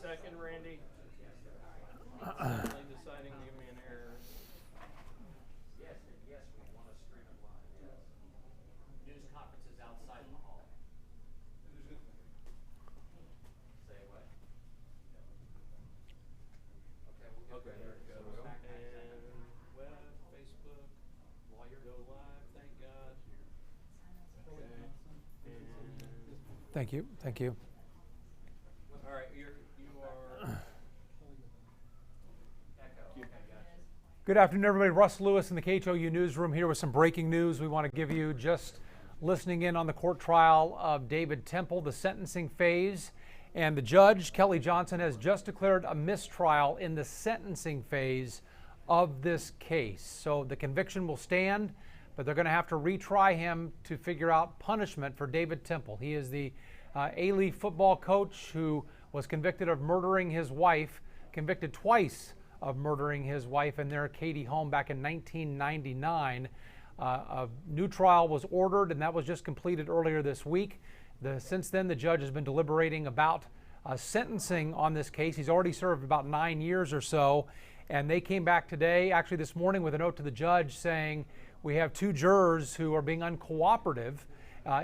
second, Randy. Finally deciding to give me an error. Yes, we want to stream it live. Yes. News conferences outside in the hall. Say what? Okay, Okay, there it goes. And web, Facebook, go live, thank God. Okay. And Thank you. Thank you. all right, you are. Echo. Okay, gotcha. Good afternoon, everybody. Russ Lewis in the KHOU newsroom here with some breaking news we want to give you. Just listening in on the court trial of David Temple, the sentencing phase. And the judge, Kelly Johnson, has just declared a mistrial in the sentencing phase of this case. So the conviction will stand, but they're going to have to retry him to figure out punishment for David Temple. He is the A-League football coach who was convicted of murdering his wife, convicted twice of murdering his wife in their Katy home back in 1999. A new trial was ordered, and that was just completed earlier this week. Since then, the judge has been deliberating about sentencing on this case. He's already served about 9 years or so, and they came back today, actually this morning, with a note to the judge saying we have 2 jurors who are being uncooperative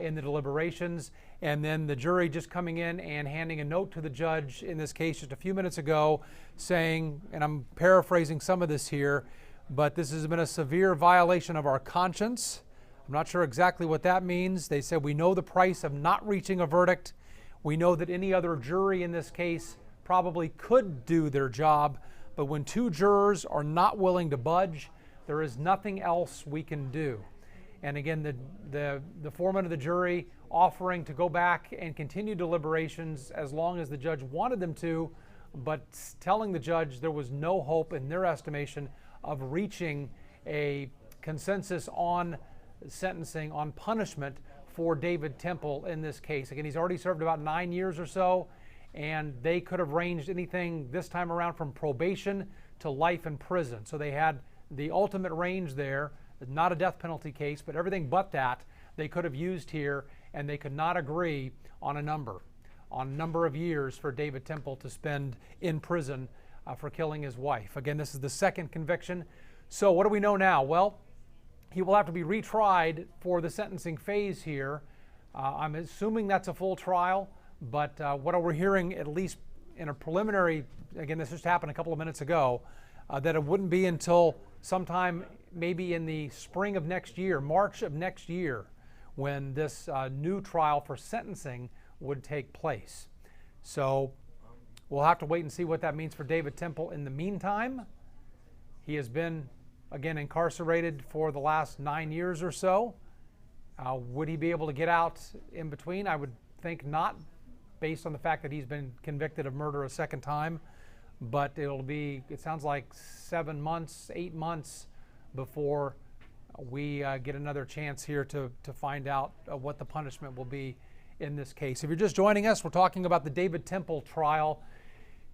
in the deliberations, and then the jury just coming in and handing a note to the judge in this case just a few minutes ago saying, and I'm paraphrasing some of this here, but this has been a severe violation of our conscience. I'm not sure exactly what that means. They said we know the price of not reaching a verdict. We know that any other jury in this case probably could do their job, but when 2 jurors are not willing to budge, there is nothing else we can do. And again, the foreman of the jury offering to go back and continue deliberations as long as the judge wanted them to, but telling the judge there was no hope in their estimation of reaching a consensus on sentencing, on punishment for David Temple in this case. Again, he's already served about 9 years or so, and they could have ranged anything this time around from probation to life in prison. So they had the ultimate range there, not a death penalty case, but everything but that they could have used here, and they could not agree on a number of years for David Temple to spend in prison for killing his wife. Again, this is the second conviction. So what do we know now? Well, he will have to be retried for the sentencing phase here. I'm assuming that's a full trial, but what we're hearing, at least in a preliminary, again, this just happened a couple of minutes ago, that it wouldn't be until sometime maybe in the spring of next year, March of next year, when this new trial for sentencing would take place. So we'll have to wait and see what that means for David Temple. In the meantime, he has been, again, incarcerated for the last 9 years or so. Would he be able to get out in between? I would think not, based on the fact that he's been convicted of murder a second time. But it sounds like 7 months, 8 months before we get another chance here to find out what the punishment will be in this case. If you're just joining us, we're talking about the David Temple trial.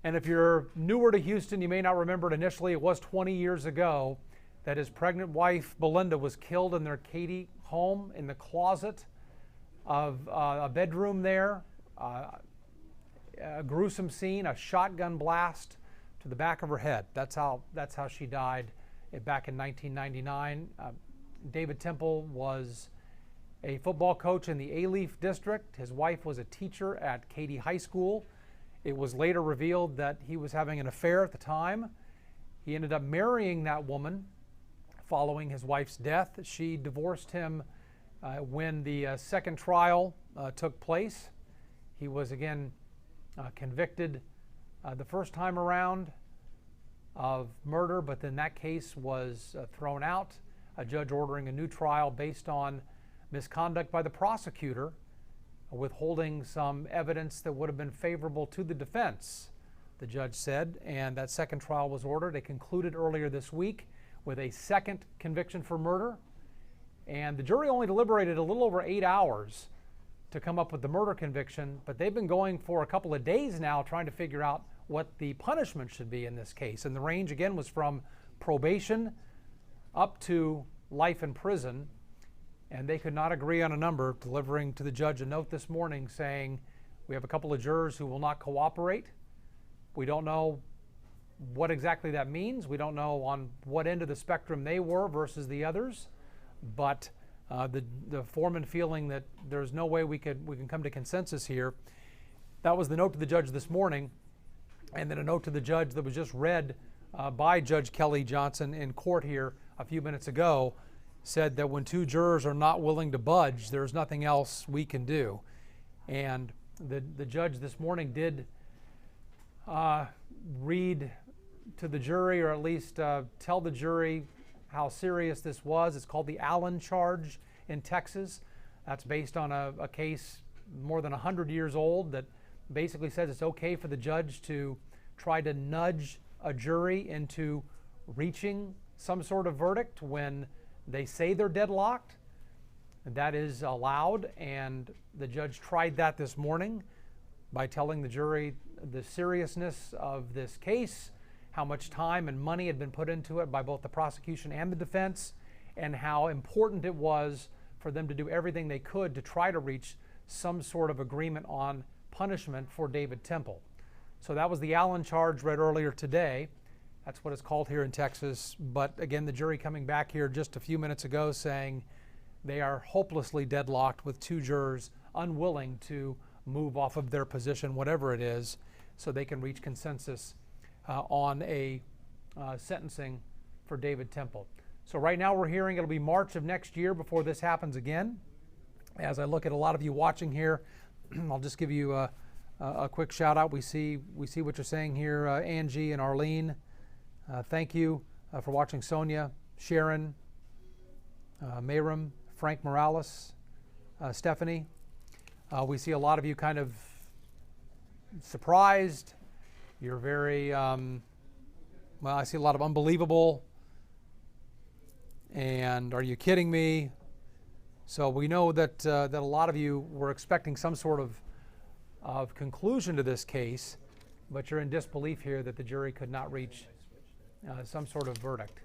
And if you're newer to Houston, you may not remember it initially. It was 20 years ago that his pregnant wife, Belinda, was killed in their Katy home in the closet of a bedroom there. A gruesome scene, a shotgun blast to the back of her head. That's how she died back in 1999. David Temple was a football coach in the A-Leaf district. His wife was a teacher at Katy High School. It was later revealed that he was having an affair at the time. He ended up marrying that woman following his wife's death. She divorced him when the second trial took place. He was again convicted the first time around of murder, but then that case was thrown out, a judge ordering a new trial based on misconduct by the prosecutor, withholding some evidence that would have been favorable to the defense, the judge said, and that second trial was ordered. It concluded earlier this week with a second conviction for murder, and the jury only deliberated a little over 8 hours to come up with the murder conviction, but they've been going for a couple of days now trying to figure out what the punishment should be in this case. And the range, again, was from probation up to life in prison, and they could not agree on a number, delivering to the judge a note this morning saying, we have a couple of jurors who will not cooperate, We don't know what exactly that means. We don't know on what end of the spectrum they were versus the others, but the foreman feeling that there's no way we can come to consensus here. That was the note to the judge this morning, and then a note to the judge that was just read by Judge Kelly Johnson in court here a few minutes ago, said that when two jurors are not willing to budge, there's nothing else we can do. And the judge this morning did read to the jury, or at least tell the jury how serious this was. It's called the Allen charge in Texas. That's based on a case more than 100 years old that basically says it's okay for the judge to try to nudge a jury into reaching some sort of verdict when they say they're deadlocked. That is allowed, and the judge tried that this morning by telling the jury the seriousness of this case, how much time and money had been put into it by both the prosecution and the defense, and how important it was for them to do everything they could to try to reach some sort of agreement on punishment for David Temple. So that was the Allen charge read earlier today. That's what it's called here in Texas. But again, the jury coming back here just a few minutes ago saying they are hopelessly deadlocked with two jurors unwilling to move off of their position, whatever it is, so they can reach consensus on a sentencing for David Temple. So right now we're hearing it'll be March of next year before this happens again. As I look at a lot of you watching here, I'll just give you a quick shout out. We see what you're saying here, Angie and Arlene. Thank you for watching. Sonia, Sharon, Mayram, Frank Morales, Stephanie. We see a lot of you kind of surprised. You're very, well, I see a lot of unbelievable and are you kidding me? So we know that that a lot of you were expecting some sort of conclusion to this case, but you're in disbelief here that the jury could not reach some sort of verdict.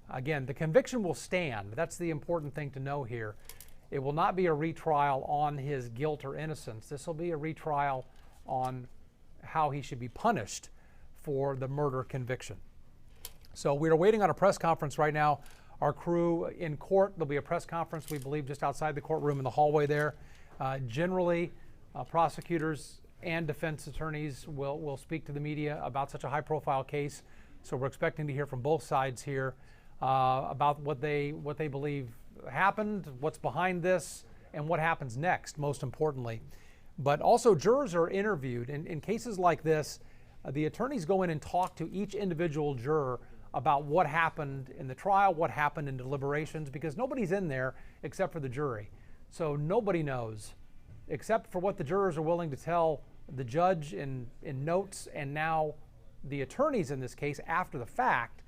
Again, the conviction will stand. That's the important thing to know here. It will not be a retrial on his guilt or innocence. This will be a retrial on how he should be punished for the murder conviction. So we are waiting on a press conference right now. Our crew in court, there'll be a press conference, we believe, just outside the courtroom in the hallway there. Generally, prosecutors and defense attorneys will speak to the media about such a high-profile case. So we're expecting to hear from both sides here about what they believe happened, what's behind this, and what happens next, most importantly. But also, jurors are interviewed. In cases like this, the attorneys go in and talk to each individual juror about what happened in the trial, what happened in deliberations, because nobody's in there except for the jury. So nobody knows, except for what the jurors are willing to tell the judge in notes, and now the attorneys in this case after the fact.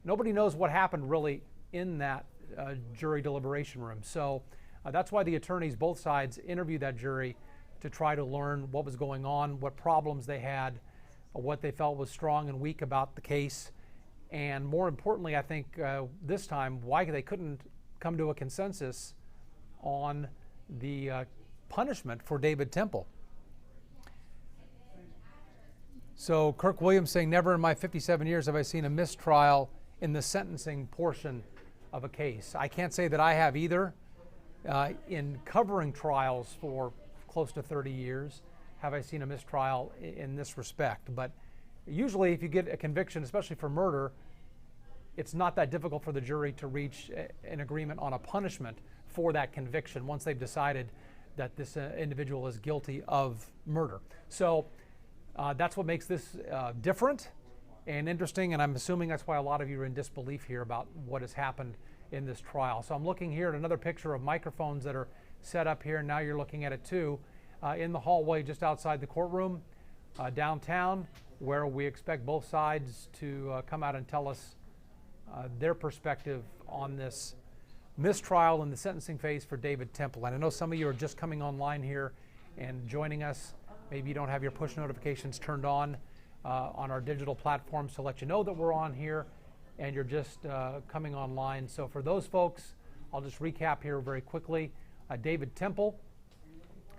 Nobody knows what happened really in that jury deliberation room. So that's why the attorneys, both sides, interview that jury to try to learn what was going on, what problems they had, what they felt was strong and weak about the case, and more importantly, I think this time, why they couldn't come to a consensus on the punishment for David Temple. So Kirk Williams saying, never in my 57 years have I seen a mistrial in the sentencing portion of a case. I can't say that I have either. In covering trials for close to 30 years, have I seen a mistrial in this respect. But usually if you get a conviction, especially for murder, it's not that difficult for the jury to reach an agreement on a punishment for that conviction once they've decided that this individual is guilty of murder. So that's what makes this different and interesting, and I'm assuming that's why a lot of you are in disbelief here about what has happened in this trial. So I'm looking here at another picture of microphones that are set up here, and now you're looking at it too, in the hallway just outside the courtroom downtown, where we expect both sides to come out and tell us their perspective on this mistrial in the sentencing phase for David Temple. And I know some of you are just coming online here and joining us. Maybe you don't have your push notifications turned on our digital platforms to let you know that we're on here, and you're just coming online. So for those folks, I'll just recap here very quickly. David Temple,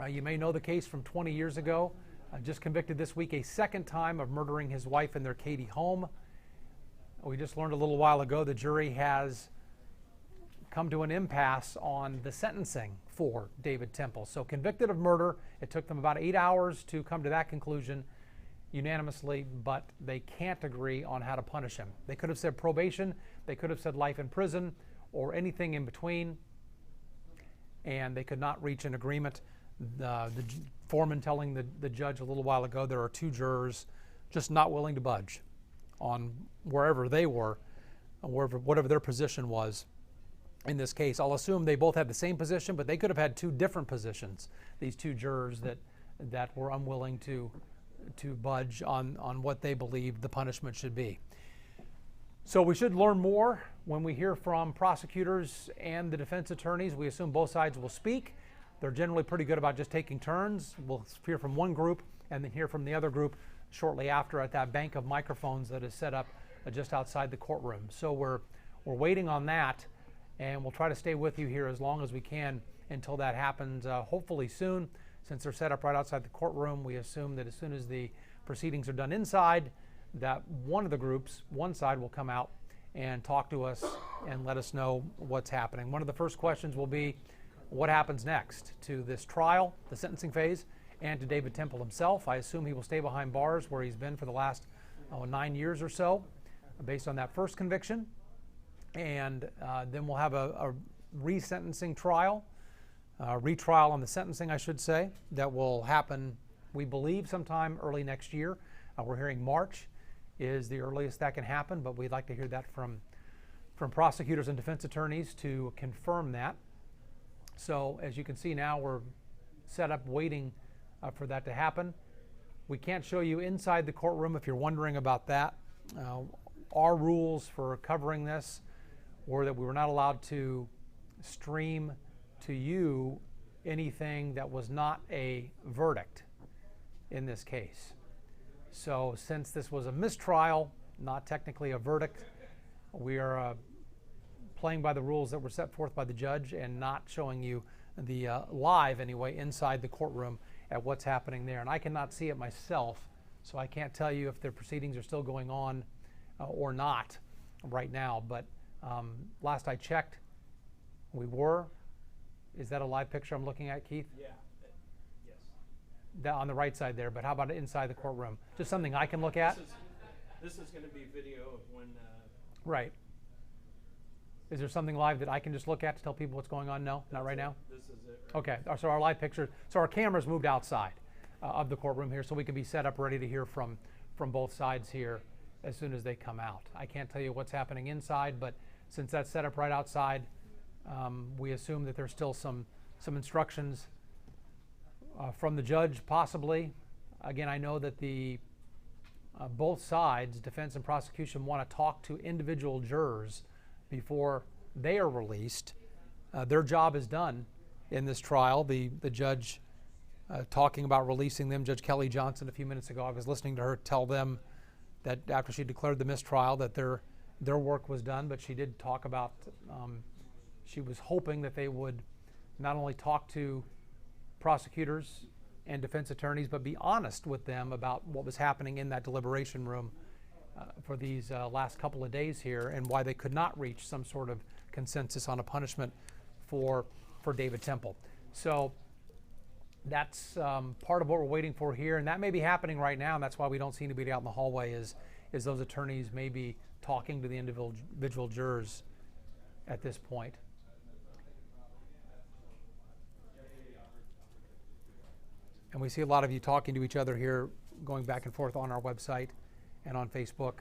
you may know the case from 20 years ago. just convicted this week a second time of murdering his wife in their Katy home. We just learned a little while ago the jury has come to an impasse on the sentencing for David Temple. So convicted of murder. It took them about 8 hours to come to that conclusion unanimously, but they can't agree on how to punish him. They could have said probation, they could have said life in prison, or anything in between, and they could not reach an agreement. The foreman telling the judge a little while ago there are 2 jurors just not willing to budge on wherever they were, whatever their position was in this case. I'll assume they both had the same position, but they could have had 2 different positions, these 2 jurors that were unwilling to budge on what they believed the punishment should be. So we should learn more when we hear from prosecutors and the defense attorneys. We assume both sides will speak. They're generally pretty good about just taking turns. We'll hear from one group and then hear from the other group shortly after at that bank of microphones that is set up just outside the courtroom. So we're waiting on that, and we'll try to stay with you here as long as we can until that happens, hopefully soon. Since they're set up right outside the courtroom, we assume that as soon as the proceedings are done inside, that one of the groups, one side, will come out and talk to us and let us know what's happening. One of the first questions will be what happens next to this trial, the sentencing phase, and to David Temple himself. I assume he will stay behind bars where he's been for the last 9 years or so, based on that first conviction. And then we'll have a resentencing trial, retrial on the sentencing, I should say, that will happen, we believe, sometime early next year. We're hearing March is the earliest that can happen, but we'd like to hear that from prosecutors and defense attorneys to confirm that. So as you can see now, we're set up waiting for that to happen. We can't show you inside the courtroom if you're wondering about that. Our rules for covering this were that we were not allowed to stream to you anything that was not a verdict in this case. So since this was a mistrial, not technically a verdict, we are playing by the rules that were set forth by the judge and not showing you the live, anyway, inside the courtroom at what's happening there. And I cannot see it myself, so I can't tell you if the proceedings are still going on or not right now. But last I checked, we were. Is that a live picture I'm looking at, Keith? Yeah. Yes. That on the right side there, but how about inside the courtroom? Just something I can look at? This is going to be video of when... Right. Is there something live that I can just look at to tell people what's going on? No, not right now? This is it. Right? Okay, so our live picture, so our cameras moved outside of the courtroom here so we can be set up ready to hear from both sides here as soon as they come out. I can't tell you what's happening inside, but since that's set up right outside, we assume that there's still some instructions from the judge, possibly. Again, I know that both sides, defense and prosecution, want to talk to individual jurors before they are released. Their job is done in this trial. The judge talking about releasing them, Judge Kelly Johnson, a few minutes ago, I was listening to her tell them that after she declared the mistrial that their work was done, but she did talk about she was hoping that they would not only talk to prosecutors and defense attorneys, but be honest with them about what was happening in that deliberation room for these last couple of days here, and why they could not reach some sort of consensus on a punishment for David Temple. So that's part of what we're waiting for here, and that may be happening right now, and that's why we don't seem to be out in the hallway, is those attorneys may be talking to the individual jurors at this point. And we see a lot of you talking to each other here, going back and forth on our website and on Facebook.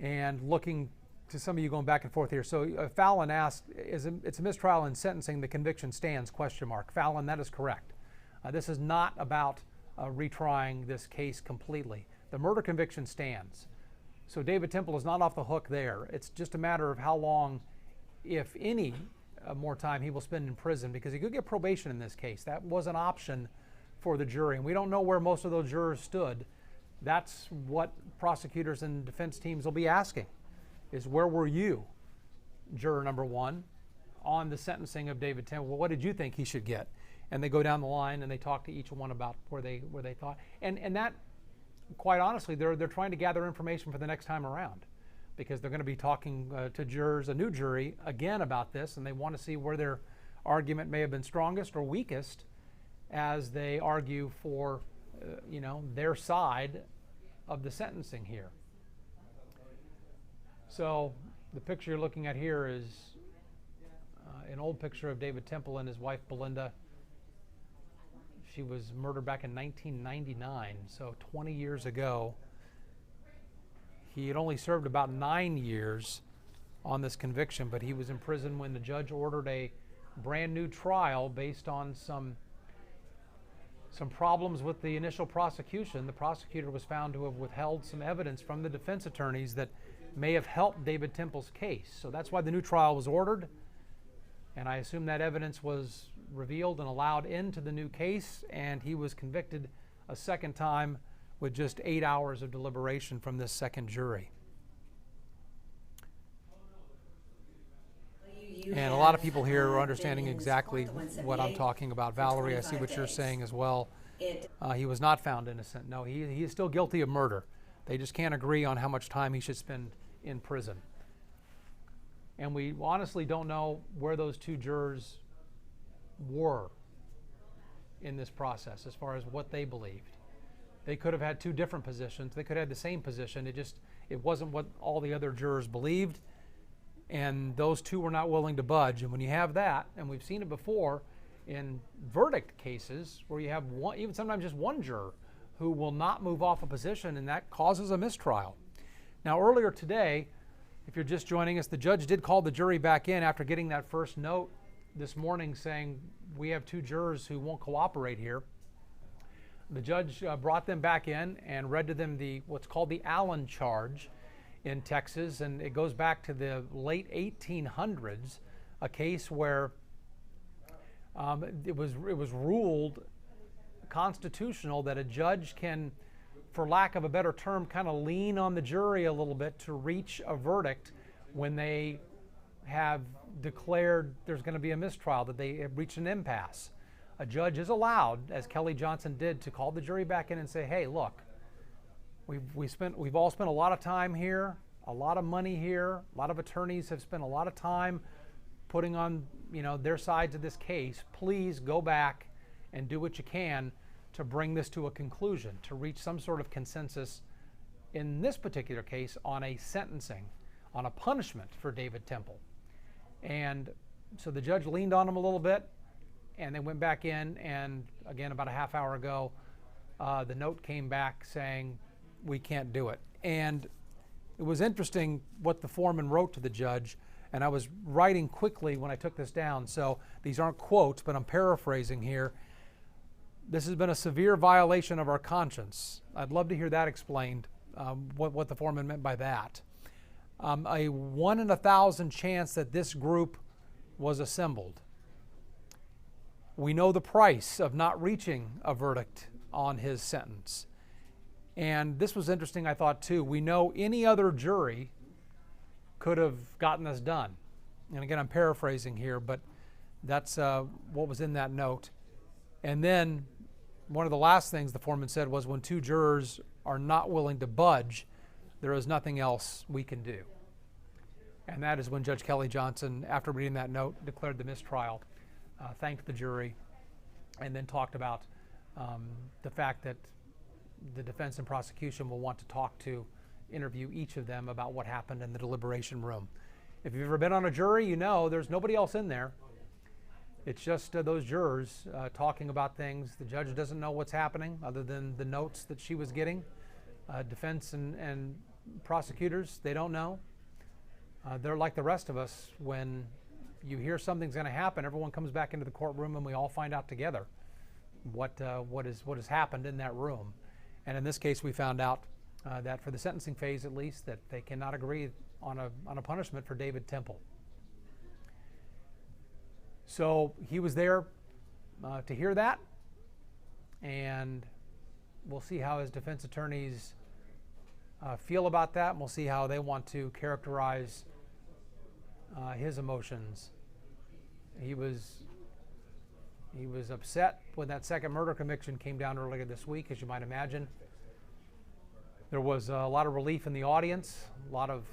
And looking to some of you going back and forth here. So Fallon asked, it's a mistrial in sentencing, the conviction stands, ? Fallon, that is correct. This is not about retrying this case completely. The murder conviction stands. So David Temple is not off the hook there. It's just a matter of how long, if any, more time he will spend in prison, because he could get probation in this case. That was an option for the jury, and we don't know where most of those jurors stood. That's what prosecutors and defense teams will be asking, is where were you, juror number 1, on the sentencing of David Temple? Well, what did you think he should get? and they go down the line and they talk to each one about where they thought. And that, quite honestly, they're trying to gather information for the next time around, because they're going to be talking to jurors, a new jury, again about this, and they want to see where their argument may have been strongest or weakest as they argue for their side of the sentencing here. So the picture you're looking at here is an old picture of David Temple and his wife Belinda. She was murdered back in 1999, so 20 years ago. He had only served about 9 years on this conviction, but he was in prison when the judge ordered a brand new trial based on some problems with the initial prosecution. The prosecutor was found to have withheld some evidence from the defense attorneys that may have helped David Temple's case. So that's why the new trial was ordered, and I assume that evidence was revealed and allowed into the new case, and he was convicted a second time with just 8 hours of deliberation from this second jury. And a lot of people here are understanding exactly what I'm talking about. Valerie, I see what you're saying as well. He was not found innocent. No, he is still guilty of murder. They just can't agree on how much time he should spend in prison. And we honestly don't know where those two jurors were in this process as far as what they believed. They could have had two different positions. They could have had the same position. It wasn't what all the other jurors believed, and those two were not willing to budge. And when you have that, and we've seen it before in verdict cases where you have one, even sometimes just one juror who will not move off a position, and that causes a mistrial. Now, earlier today, if you're just joining us, the judge did call the jury back in after getting that first note this morning saying we have two jurors who won't cooperate here. The judge brought them back in and read to them what's called the Allen charge in Texas, and it goes back to the late 1800s, a case where it was ruled constitutional that a judge can, for lack of a better term, kind of lean on the jury a little bit to reach a verdict when they have declared there's going to be a mistrial, that they have reached an impasse. A judge is allowed, as Kelly Johnson did, to call the jury back in and say, hey, look, we've all spent a lot of time here, a lot of money here, a lot of attorneys have spent a lot of time putting on their sides of this case. Please go back and do what you can to bring this to a conclusion, to reach some sort of consensus in this particular case on a sentencing, on a punishment for David Temple. And so the judge leaned on him a little bit, and they went back in, and again, about a half hour ago, the note came back saying, we can't do it. And it was interesting what the foreman wrote to the judge, and I was writing quickly when I took this down, so these aren't quotes, but I'm paraphrasing here. This has been a severe violation of our conscience. I'd love to hear that explained, what the foreman meant by that. A 1 in 1,000 chance that this group was assembled. We know the price of not reaching a verdict on his sentence. And this was interesting, I thought, too. We know any other jury could have gotten this done. And again, I'm paraphrasing here, but that's what was in that note. And then one of the last things the foreman said was, when two jurors are not willing to budge, there is nothing else we can do. And that is when Judge Kelly Johnson, after reading that note, declared the mistrial, thanked the jury, and then talked about the fact that the defense and prosecution will want to interview each of them about what happened in the deliberation room. If you've ever been on a jury, you know there's nobody else in there. It's just those jurors talking about things. The judge doesn't know what's happening other than the notes that she was getting. Defense and prosecutors, they don't know. They're like the rest of us. When you hear something's going to happen, everyone comes back into the courtroom and we all find out together what has happened in that room. And in this case, we found out that for the sentencing phase, at least, that they cannot agree on a punishment for David Temple. So he was there to hear that, and we'll see how his defense attorneys feel about that, and we'll see how they want to characterize his emotions. He was, He was upset when that second murder conviction came down earlier this week, as you might imagine. There was a lot of relief in the audience. A lot of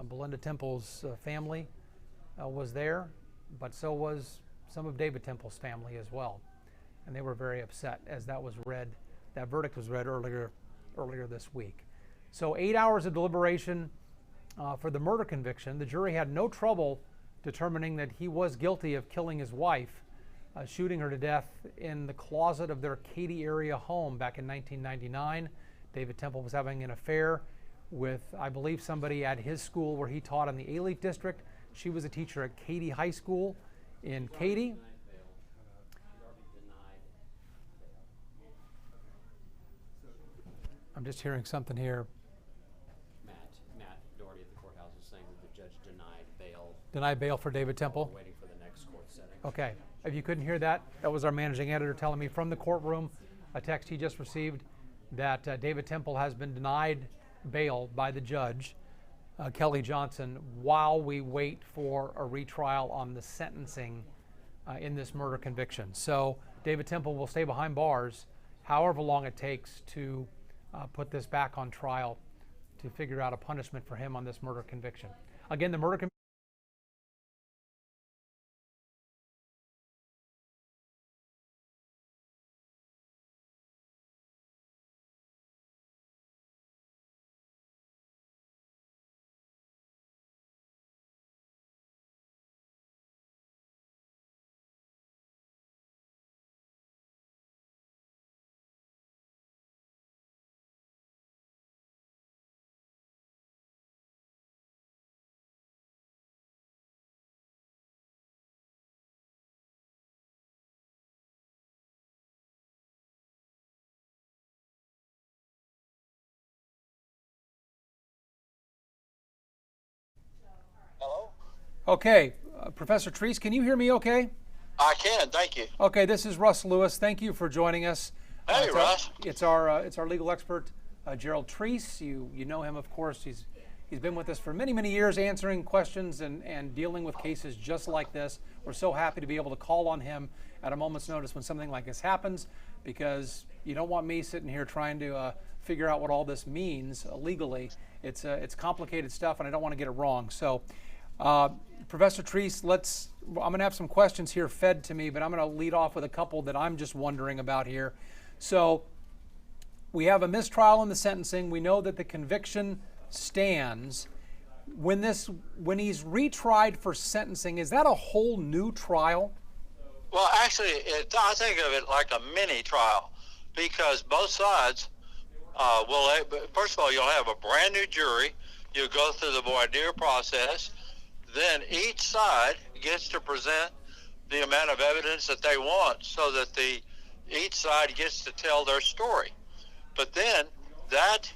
Belinda Temple's family was there, but so was some of David Temple's family as well. And they were very upset as that verdict was read earlier this week. So 8 hours of deliberation for the murder conviction. The jury had no trouble determining that he was guilty of killing his wife, shooting her to death in the closet of their Katy area home back in 1999. David Temple was having an affair with, I believe, somebody at his school where he taught in the A-Leaf district. She was a teacher at Katy High School in Katy. I'm just hearing something here. Matt Doherty at the courthouse is saying that the judge denied bail. Denied bail for David Temple? We're waiting for the next court setting. Okay. If you couldn't hear that, that was our managing editor telling me from the courtroom, a text he just received, that David Temple has been denied bail by the judge, Kelly Johnson, while we wait for a retrial on the sentencing in this murder conviction. So David Temple will stay behind bars however long it takes to put this back on trial to figure out a punishment for him on this murder conviction. Again, the murder conviction. Hello? Okay, Professor Treese, can you hear me okay? I can, thank you. Okay, this is Russ Lewis. Thank you for joining us. Hey, Russ. It's our legal expert, Gerald Treese. You know him, of course. He's been with us for many, many years, answering questions and dealing with cases just like this. We're so happy to be able to call on him at a moment's notice when something like this happens, because you don't want me sitting here trying to figure out what all this means legally. It's complicated stuff, and I don't want to get it wrong. So, Professor Treese, I'm going to have some questions here fed to me, but I'm going to lead off with a couple that I'm just wondering about here. So, we have a mistrial in the sentencing. We know that the conviction stands. When he's retried for sentencing, is that a whole new trial? Well, actually, I think of it like a mini trial, because both sides first of all, you'll have a brand new jury. You'll go through the voir dire process. Then each side gets to present the amount of evidence that they want, so that each side gets to tell their story. But then that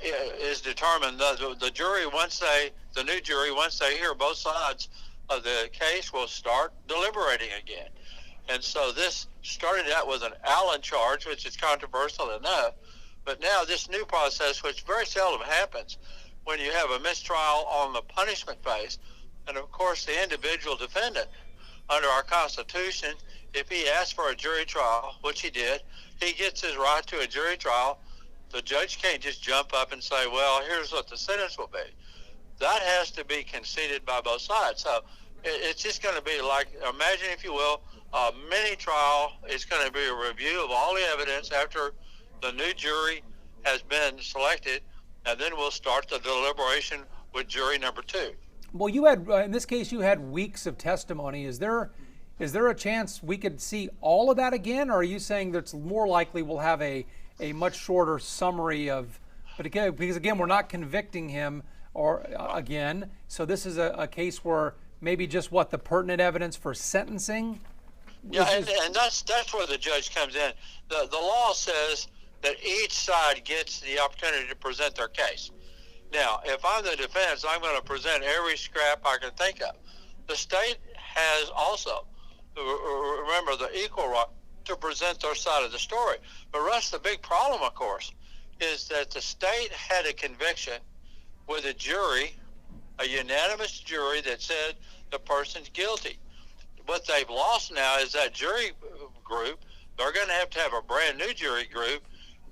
is determined. The jury, the new jury, once they hear both sides of the case, will start deliberating again. And so this started out with an Allen charge, which is controversial enough. But now this new process, which very seldom happens, when you have a mistrial on the punishment phase, and of course the individual defendant under our Constitution, if he asks for a jury trial, which he did, he gets his right to a jury trial. The judge can't just jump up and say, well, here's what the sentence will be. That has to be conceded by both sides. So it's just going to be like, imagine, if you will, a mini trial. It's going to be a review of all the evidence after the new jury has been selected, and then we'll start the deliberation with jury number 2. Well, you had, in this case, you had weeks of testimony. Is there a chance we could see all of that again, or are you saying that it's more likely we'll have a much shorter summary of, but again, because again, we're not convicting him again, so this is a case where maybe just the pertinent evidence for sentencing? Yeah, and that's where the judge comes in. The law says that each side gets the opportunity to present their case. Now, if I'm the defense, I'm going to present every scrap I can think of. The state has also, remember, the equal right to present their side of the story. But Russ, the big problem, of course, is that the state had a conviction with a jury, a unanimous jury that said the person's guilty. what they've lost now is that jury group. They're going to have a brand new jury group.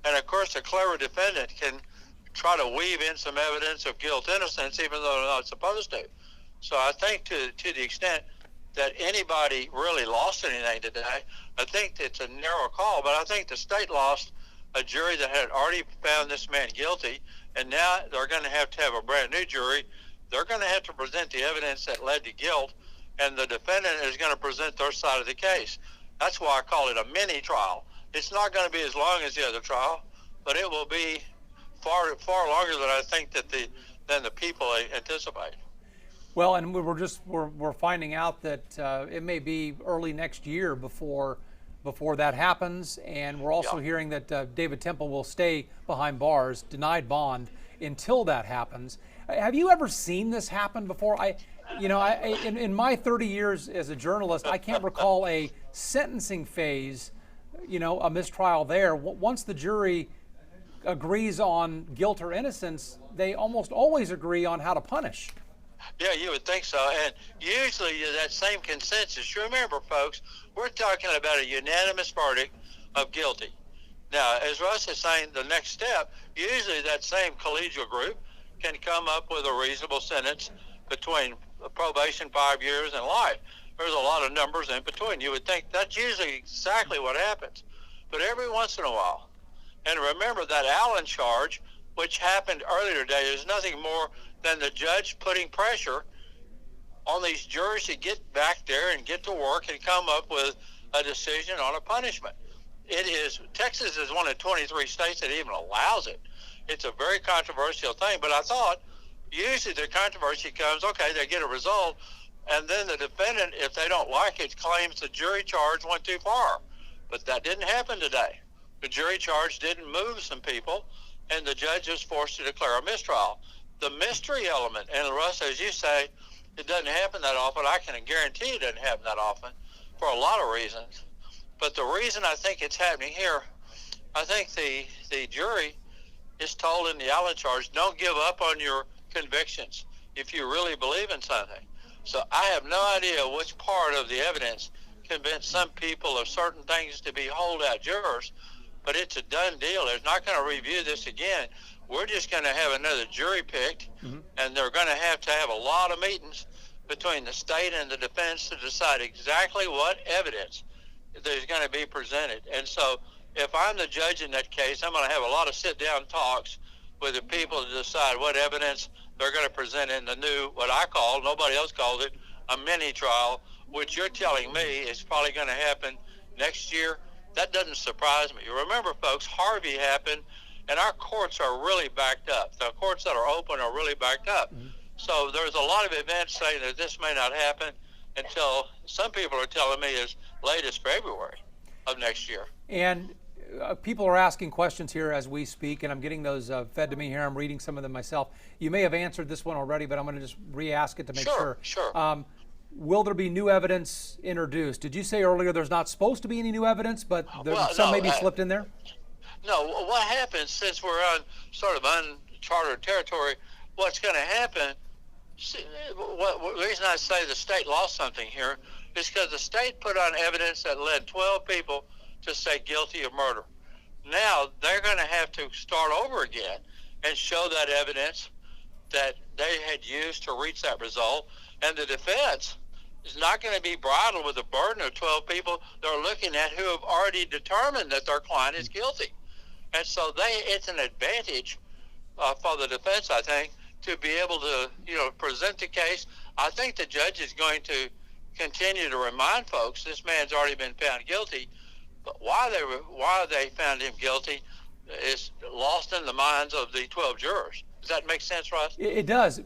And, of course, a clever defendant can try to weave in some evidence of guilt, innocence, even though they're not supposed to. So I think to the extent that anybody really lost anything today, I think it's a narrow call. But I think the state lost a jury that had already found this man guilty, and now they're going to have a brand new jury. They're going to have to present the evidence that led to guilt, and the defendant is going to present their side of the case. That's why I call it a mini trial. It's not going to be as long as the other trial, but it will be far longer than I think than the people anticipate. Well, and we're finding out that it may be early next year before that happens, and we're also hearing that David Temple will stay behind bars, denied bond, until that happens. Have you ever seen this happen before? In my 30 years as a journalist, I can't recall a sentencing phase, a mistrial there. Once the jury agrees on guilt or innocence, they almost always agree on how to punish. Yeah, you would think so. And usually that same consensus. Remember, folks, we're talking about a unanimous verdict of guilty. Now, as Russ is saying, the next step, usually that same collegial group can come up with a reasonable sentence between probation, 5 years, and life. There's a lot of numbers in between. You would think that's usually exactly what happens. But every once in a while, and remember that Allen charge, which happened earlier today, is nothing more than the judge putting pressure on these jurors to get back there and get to work and come up with a decision on a punishment. Texas is one of 23 states that even allows it. It's a very controversial thing, but I thought usually the controversy comes, okay, they get a result, and then the defendant, if they don't like it, claims the jury charge went too far. But that didn't happen today. The jury charge didn't move some people, and the judge was forced to declare a mistrial. The mystery element, and Russ, as you say, it doesn't happen that often. I can guarantee it doesn't happen that often for a lot of reasons. But the reason I think it's happening here, I think the jury is told in the Allen charge, don't give up on your convictions if you really believe in something. So I have no idea which part of the evidence convinced some people of certain things to be holdout jurors, but it's a done deal. They're not going to review this again. We're just going to have another jury picked, and they're going to have a lot of meetings between the state and the defense to decide exactly what evidence there's going to be presented. And so if I'm the judge in that case, I'm going to have a lot of sit-down talks with the people to decide what evidence they're going to present in the new, what I call, nobody else called it, a mini trial, which you're telling me is probably going to happen next year. That doesn't surprise me. Remember, folks, Harvey happened, and our courts are really backed up. The courts that are open are really backed up. So there's a lot of events saying that this may not happen until some people are telling me as late as February of next year. And people are asking questions here as we speak, and I'm getting those fed to me here. I'm reading some of them myself. You may have answered this one already, but I'm going to just re-ask it to make sure. Sure. Will there be new evidence introduced? Did you say earlier there's not supposed to be any new evidence, but some may be slipped in there? No, what happens, since we're on sort of uncharted territory, what's going to happen, the reason I say the state lost something here is because the state put on evidence that led 12 people to say guilty of murder. Now they're going to have to start over again and show that evidence that they had used to reach that result, and the defense is not going to be bridled with the burden of 12 people they're looking at who have already determined that their client is guilty. And so it's an advantage for the defense, I think, to be able to, present the case. I think the judge is going to continue to remind folks this man's already been found guilty, but why they found him guilty is lost in the minds of the 12 jurors. Does that make sense, Russ? It does.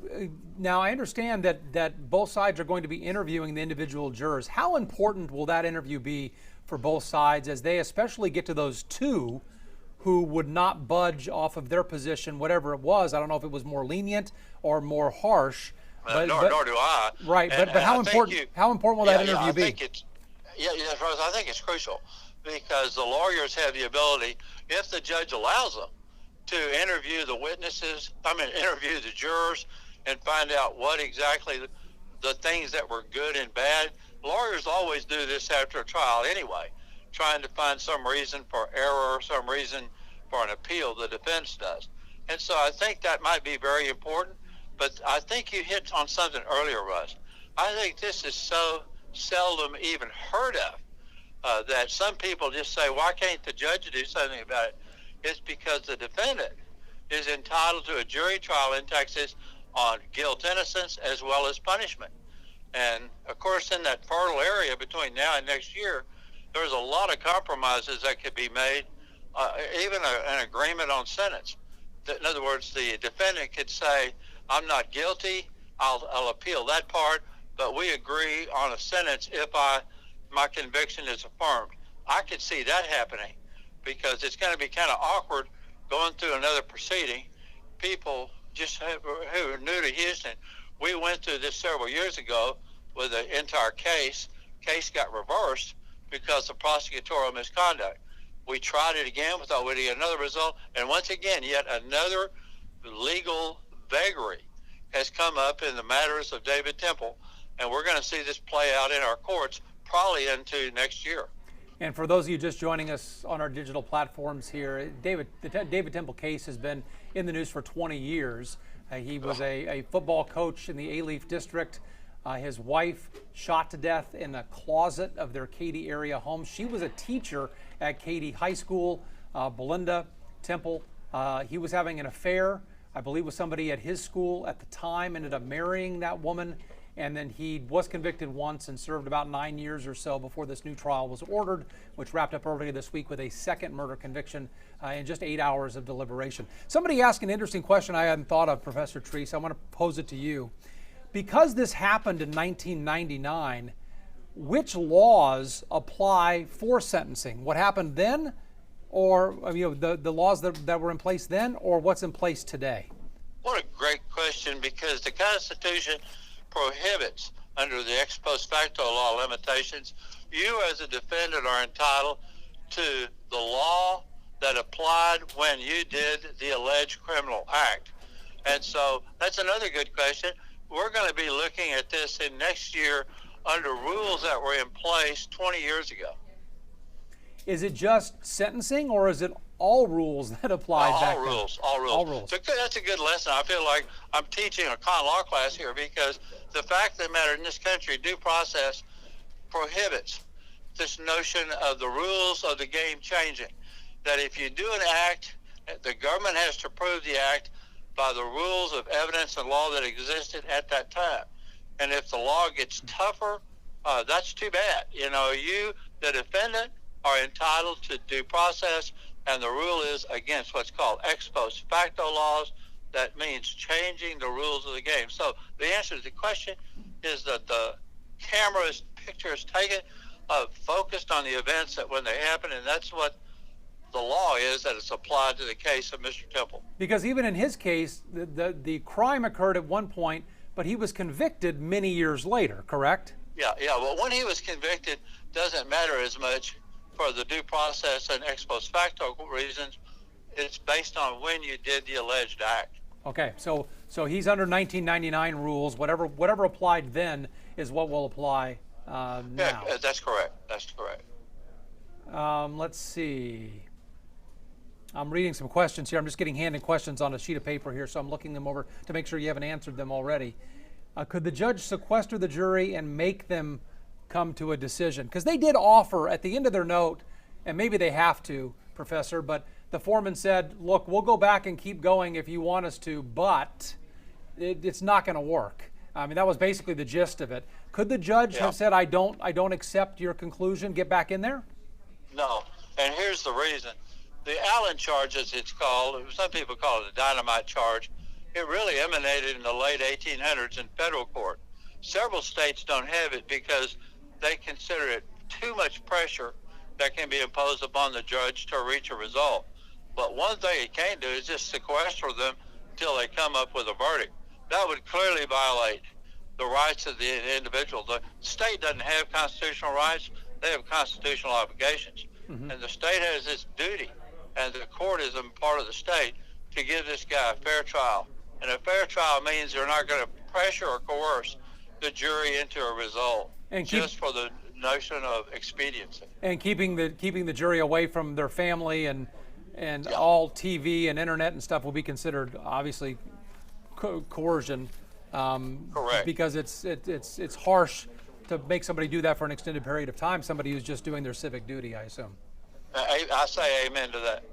Now, I understand that both sides are going to be interviewing the individual jurors. How important will that interview be for both sides as they especially get to those two who would not budge off of their position, whatever it was? I don't know if it was more lenient or more harsh. Nor do I. Right, but how important will that interview be? Russ, I think it's crucial because the lawyers have the ability, if the judge allows them, to interview the jurors and find out what exactly the things that were good and bad. lawyers always do this after a trial anyway, trying to find some reason for error, some reason for an appeal. The defense does. And so I think that might be very important. But I think you hit on something earlier, Russ. I think this is so seldom even heard of that some people just say, why can't the judge do something about it? It's because the defendant is entitled to a jury trial in Texas on guilt, innocence, as well as punishment. And, of course, in that fertile area between now and next year, there's a lot of compromises that could be made, even an agreement on sentence. In other words, the defendant could say, I'm not guilty, I'll appeal that part, but we agree on a sentence if my conviction is affirmed. I could see that happening because it's going to be kind of awkward going through another proceeding. People just who are new to Houston, we went through this several years ago with the entire case. Case got reversed because of prosecutorial misconduct. We tried it again, we thought we'd get another result, and once again, yet another legal vagary has come up in the matters of David Temple, and we're going to see this play out in our courts probably into next year. And for those of you just joining us on our digital platforms here, the David Temple case has been in the news for 20 years. He was a football coach in the A-Leaf district. His wife shot to death in a closet of their Katy area home. She was a teacher at Katy High School, Belinda Temple. He was having an affair, I believe, with somebody at his school at the time, ended up marrying that woman, and then he was convicted once and served about 9 years or so before this new trial was ordered, which wrapped up earlier this week with a second murder conviction in just 8 hours of deliberation. Somebody asked an interesting question I hadn't thought of, Professor Treese. I want to pose it to you. Because this happened in 1999, which laws apply for sentencing? What happened then, or the laws that were in place then, or what's in place today? What a great question, because the Constitution prohibits, under the ex post facto law limitations, you as a defendant are entitled to the law that applied when you did the alleged criminal act. And so that's another good question. We're going to be looking at this in next year under rules that were in place 20 years ago. Is it just sentencing, or is it all rules that apply back then? All rules. So that's a good lesson. I feel like I'm teaching a con law class here, because the fact of the matter in this country, due process prohibits this notion of the rules of the game changing. That if you do an act, the government has to prove the act by the rules of evidence and law that existed at that time. And if the law gets tougher, that's too bad. You, the defendant, are entitled to due process, and the rule is against what's called ex post facto laws. That means changing the rules of the game. So the answer to the question is that the camera's picture is taken, focused on the events that when they happen, and that's what the law is, that it's applied to the case of Mr. Temple. Because even in his case, the crime occurred at one point, but he was convicted many years later, correct? Yeah. Well, when he was convicted doesn't matter as much for the due process and ex post facto reasons. It's based on when you did the alleged act. Okay, so he's under 1999 rules. Whatever applied then is what will apply now. Yeah, that's correct. Let's see. I'm reading some questions here. I'm just getting handed questions on a sheet of paper here, so I'm looking them over to make sure you haven't answered them already. Could the judge sequester the jury and make them come to a decision? Because they did offer at the end of their note, and maybe they have to, Professor, but the foreman said, look, we'll go back and keep going if you want us to, but it's not going to work. I mean, that was basically the gist of it. Could the judge have said, I don't accept your conclusion, get back in there? No, and here's the reason. The Allen charge, as it's called, some people call it a dynamite charge, it really emanated in the late 1800s in federal court. Several states don't have it because they consider it too much pressure that can be imposed upon the judge to reach a result. But one thing it can't do is just sequester them until they come up with a verdict. That would clearly violate the rights of the individual. The state doesn't have constitutional rights, they have constitutional obligations. Mm-hmm. And the state has its duty, and the court is a part of the state, to give this guy a fair trial. And a fair trial means they're not going to pressure or coerce the jury into a result. And just for the notion of expediency. And keeping the jury away from their family and Yeah. all TV and internet and stuff will be considered obviously coercion. Correct. Because it's harsh to make somebody do that for an extended period of time. Somebody who's just doing their civic duty, I assume. I say amen to that.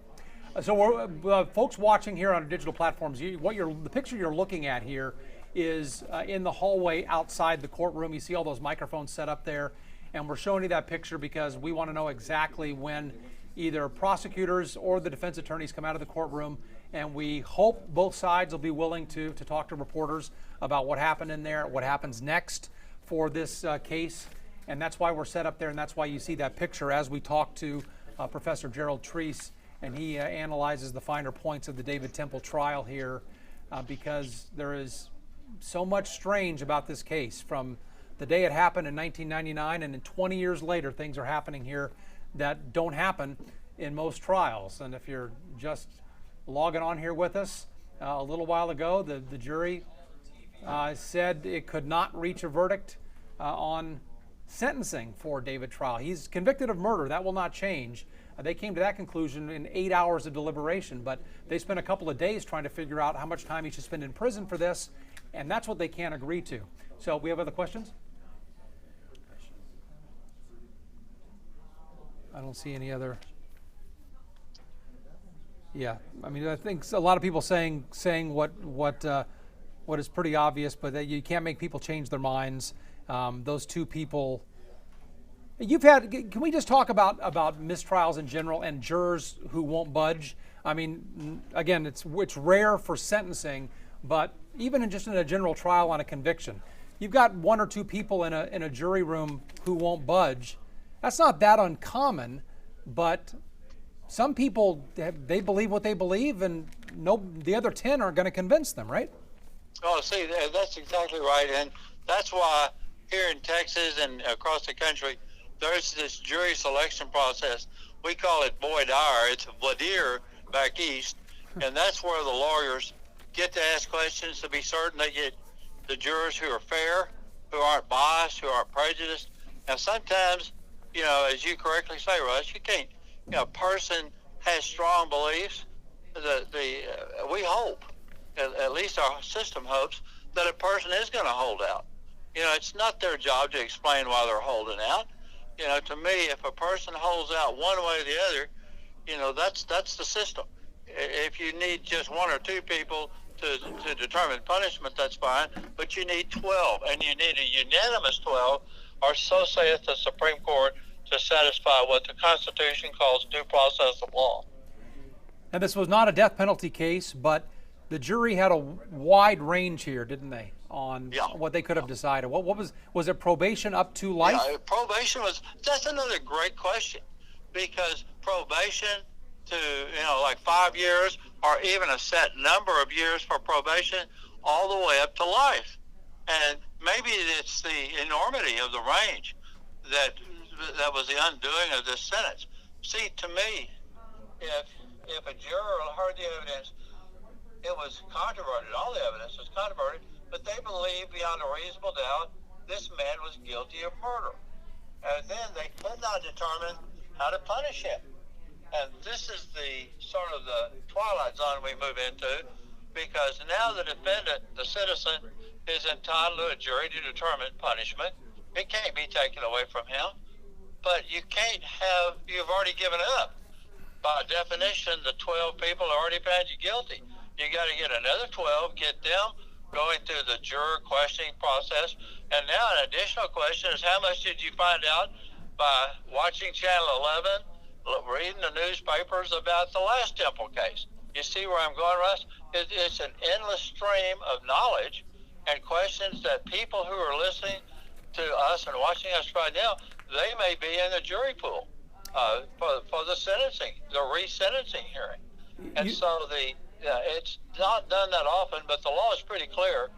So, we're, folks watching here on digital platforms, the picture you're looking at here is in the hallway outside the courtroom. You see all those microphones set up there, and we're showing you that picture because we want to know exactly when either prosecutors or the defense attorneys come out of the courtroom, and we hope both sides will be willing to talk to reporters about what happened in there, what happens next for this case, and that's why we're set up there, and that's why you see that picture as we talk to Professor Gerald Treese, and he analyzes the finer points of the David Temple trial here, because there is so much strange about this case. From the day it happened in 1999, and then 20 years later, things are happening here that don't happen in most trials. And if you're just logging on here with us, a little while ago, the jury said it could not reach a verdict on sentencing for David Trial. He's convicted of murder. That will not change. They came to that conclusion in 8 hours of deliberation, but they spent a couple of days trying to figure out how much time he should spend in prison for this, and that's what they can't agree to. So we have other questions? I don't see any other. Yeah, I mean, I think a lot of people saying what is pretty obvious, but that you can't make people change their minds. Those two people. Can we just talk about mistrials in general and jurors who won't budge? I mean, again, it's rare for sentencing, but even in a general trial on a conviction, you've got one or two people in a jury room who won't budge. That's not that uncommon, but some people, they believe what they believe, and the other 10 aren't going to convince them, right? Oh, see, that's exactly right, and that's why here in Texas and across the country, there's this jury selection process. We call it voir dire. It's a voir dire back east, and that's where the lawyers get to ask questions to be certain they get the jurors who are fair, who aren't biased, who aren't prejudiced. And sometimes, as you correctly say, Russ, you can't. A person has strong beliefs. We hope, at least our system hopes, that a person is going to hold out. It's not their job to explain why they're holding out. To me, if a person holds out one way or the other, that's the system. If you need just one or two people to determine punishment, that's fine, but you need 12, and you need a unanimous 12, or so saith the Supreme Court, to satisfy what the Constitution calls due process of law. And this was not a death penalty case, but the jury had a wide range here, didn't they, on what they could have decided? What was it probation up to life? Yeah, probation that's another great question, because probation to, like 5 years, or even a set number of years for probation, all the way up to life. And maybe it's the enormity of the range that was the undoing of this sentence. See, to me, if a juror heard the evidence, it was controverted. All the evidence was controverted, but they believed beyond a reasonable doubt this man was guilty of murder. And then they could not determine how to punish him. And this is the sort of the twilight zone we move into, because now the defendant, the citizen, is entitled to a jury to determine punishment. It can't be taken away from him. But you've already given up. By definition, the 12 people already found you guilty. You got to get another 12, get them going through the juror questioning process. And now an additional question is, how much did you find out by watching Channel 11, reading the newspapers about the last Temple case? You see where I'm going, Russ? It's an endless stream of knowledge and questions that people who are listening to us and watching us right now, they may be in the jury pool for the sentencing, the re-sentencing hearing. And so it's not done that often, but the law is pretty clear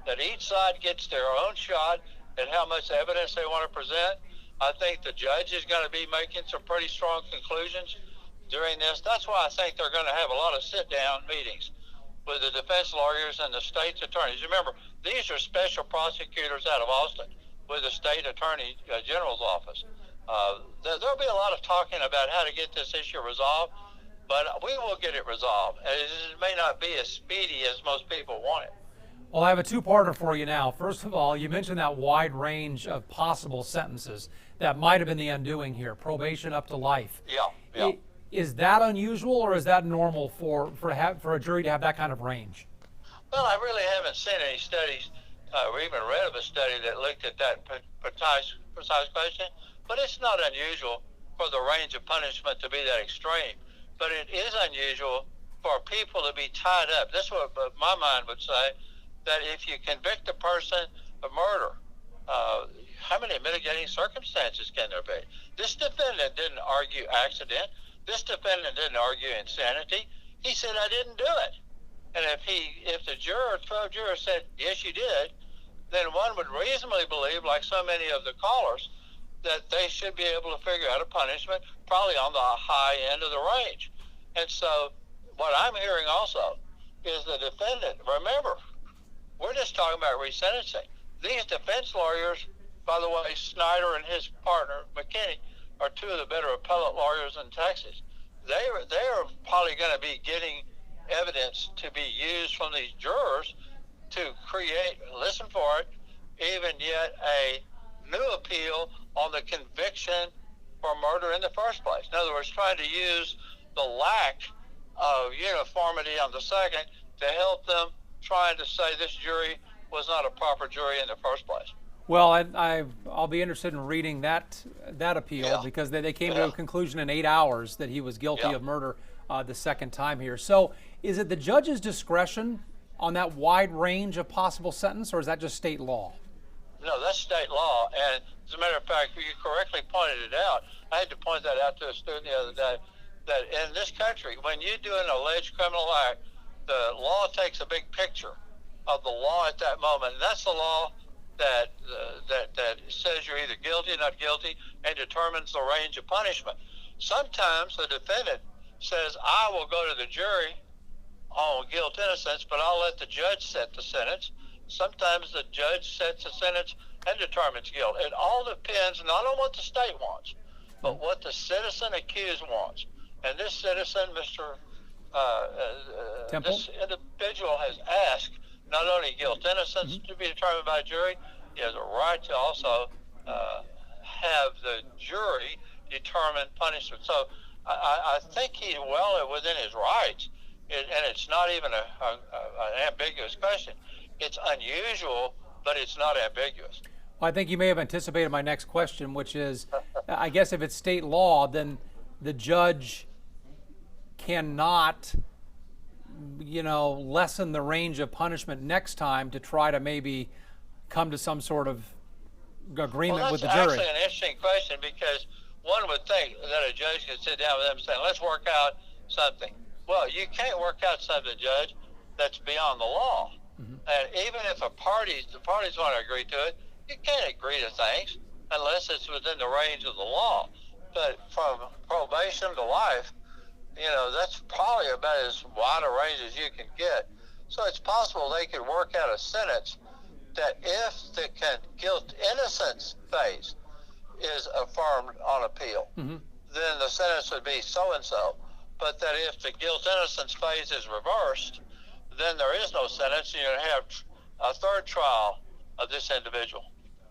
that each side gets their own shot at how much evidence they want to present. I think the judge is going to be making some pretty strong conclusions during this. That's why I think they're going to have a lot of sit-down meetings with the defense lawyers and the state's attorneys. Remember, these are special prosecutors out of Austin. with the state attorney general's office. There'll be a lot of talking about how to get this issue resolved, but we will get it resolved. It may not be as speedy as most people want it. Well, I have a two-parter for you now. First of all, you mentioned that wide range of possible sentences that might have been the undoing here, probation up to life. Yeah. Is that unusual, or is that normal for a jury to have that kind of range? Well, I really haven't seen any studies or even read of a study that looked at that precise question, but it's not unusual for the range of punishment to be that extreme. But it is unusual for people to be tied up. This is what my mind would say, that if you convict a person of murder, how many mitigating circumstances can there be? This defendant didn't argue accident. This defendant didn't argue insanity. He said, I didn't do it. And if the 12 jurors said, yes, you did, then one would reasonably believe, like so many of the callers, that they should be able to figure out a punishment probably on the high end of the range. And so what I'm hearing also is the defendant, remember, we're just talking about resentencing. These defense lawyers, by the way, Snyder and his partner, McKinney, are two of the better appellate lawyers in Texas. They are probably going to be getting evidence to be used from these jurors to create, listen for it, even yet a new appeal on the conviction for murder in the first place. In other words, trying to use the lack of uniformity on the second to help them trying to say this jury was not a proper jury in the first place. Well, I'll be interested in reading that appeal, because they came to a conclusion in 8 hours that he was guilty of murder the second time here. So is it the judge's discretion on that wide range of possible sentence, or is that just state law? No, that's state law. And as a matter of fact, you correctly pointed it out. I had to point that out to a student the other day, that in this country, when you do an alleged criminal act, the law takes a big picture of the law at that moment. And that's the law that says you're either guilty or not guilty and determines the range of punishment. Sometimes the defendant says, I will go to the jury on guilt innocence, but I'll let the judge set the sentence. Sometimes the judge sets the sentence and determines guilt. It all depends not on what the state wants, but what the citizen accused wants. And this citizen, Temple? This individual has asked not only guilt innocence to be determined by a jury, he has a right to also have the jury determine punishment. So I think he's well within his rights, and it's not even an ambiguous question. It's unusual, but it's not ambiguous. Well, I think you may have anticipated my next question, which is, I guess if it's state law, then the judge cannot, lessen the range of punishment next time to try to maybe come to some sort of agreement with the jury. That's actually an interesting question, because one would think that a judge could sit down with them and say, let's work out something. Well, you can't work out something, Judge, that's beyond the law. And even if the parties want to agree to it, you can't agree to things unless it's within the range of the law. But from probation to life, that's probably about as wide a range as you can get. So it's possible they could work out a sentence that if the guilt innocence phase is affirmed on appeal, then the sentence would be so-and-so. But that if the guilt innocence phase is reversed, then there is no sentence, and you have a third trial of this individual.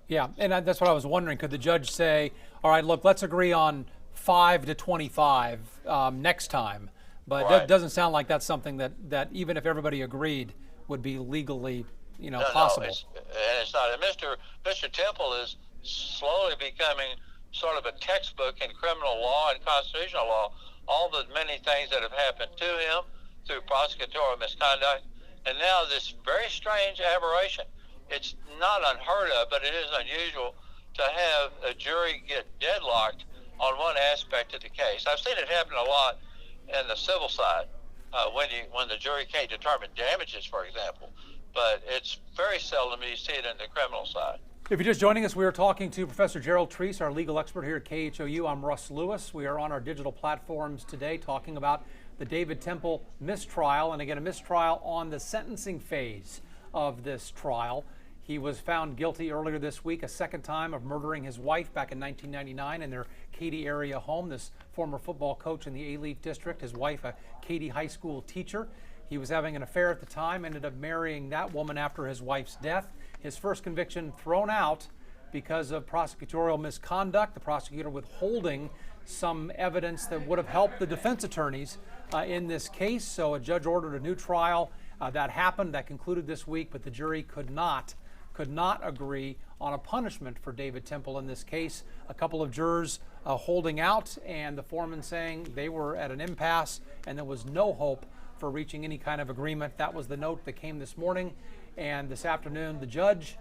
Yeah, and that's what I was wondering. Could the judge say, all right, look, let's agree on 5 to 25 next time? But it doesn't sound like that's something that even if everybody agreed would be legally, possible. No, it's not. And Mr. Temple is slowly becoming sort of a textbook in criminal law and constitutional law. All the many things that have happened to him through prosecutorial misconduct, and now this very strange aberration. It's not unheard of, but it is unusual to have a jury get deadlocked on one aspect of the case. I've seen it happen a lot in the civil side when the jury can't determine damages, for example, but it's very seldom you see it in the criminal side. If you're just joining us, we are talking to Professor Gerald Treese, our legal expert here at KHOU. I'm Russ Lewis. We are on our digital platforms today talking about the David Temple mistrial, and again, a mistrial on the sentencing phase of this trial. He was found guilty earlier this week, a second time, of murdering his wife back in 1999 in their Katy area home. This former football coach in the A-Leaf district, his wife, a Katy high school teacher. He was having an affair at the time, ended up marrying that woman after his wife's death. His first conviction thrown out because of prosecutorial misconduct, the prosecutor withholding some evidence that would have helped the defense attorneys in this case. So a judge ordered a new trial. That happened, that concluded this week, but the jury could not agree on a punishment for David Temple in this case. A couple of jurors holding out, and the foreman saying they were at an impasse and there was no hope for reaching any kind of agreement. That was the note that came this morning, and this afternoon the judge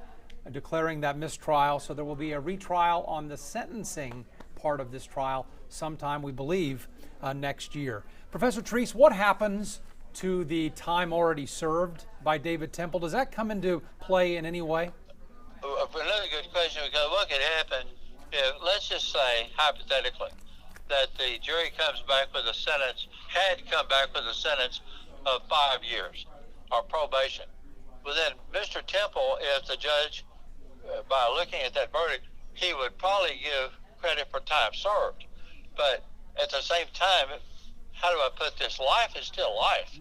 declaring that mistrial. So there will be a retrial on the sentencing part of this trial sometime, we believe, next year. Professor Treese, what happens to the time already served by David Temple? Does that come into play in any way? Another good question, because what could happen if, let's just say, hypothetically, that the jury comes back with a sentence, had come back with a sentence of 5 years or probation. Well, then Mr. Temple, if the judge, by looking at that verdict, he would probably give credit for time served. But at the same time, how do I put this? Life is still life.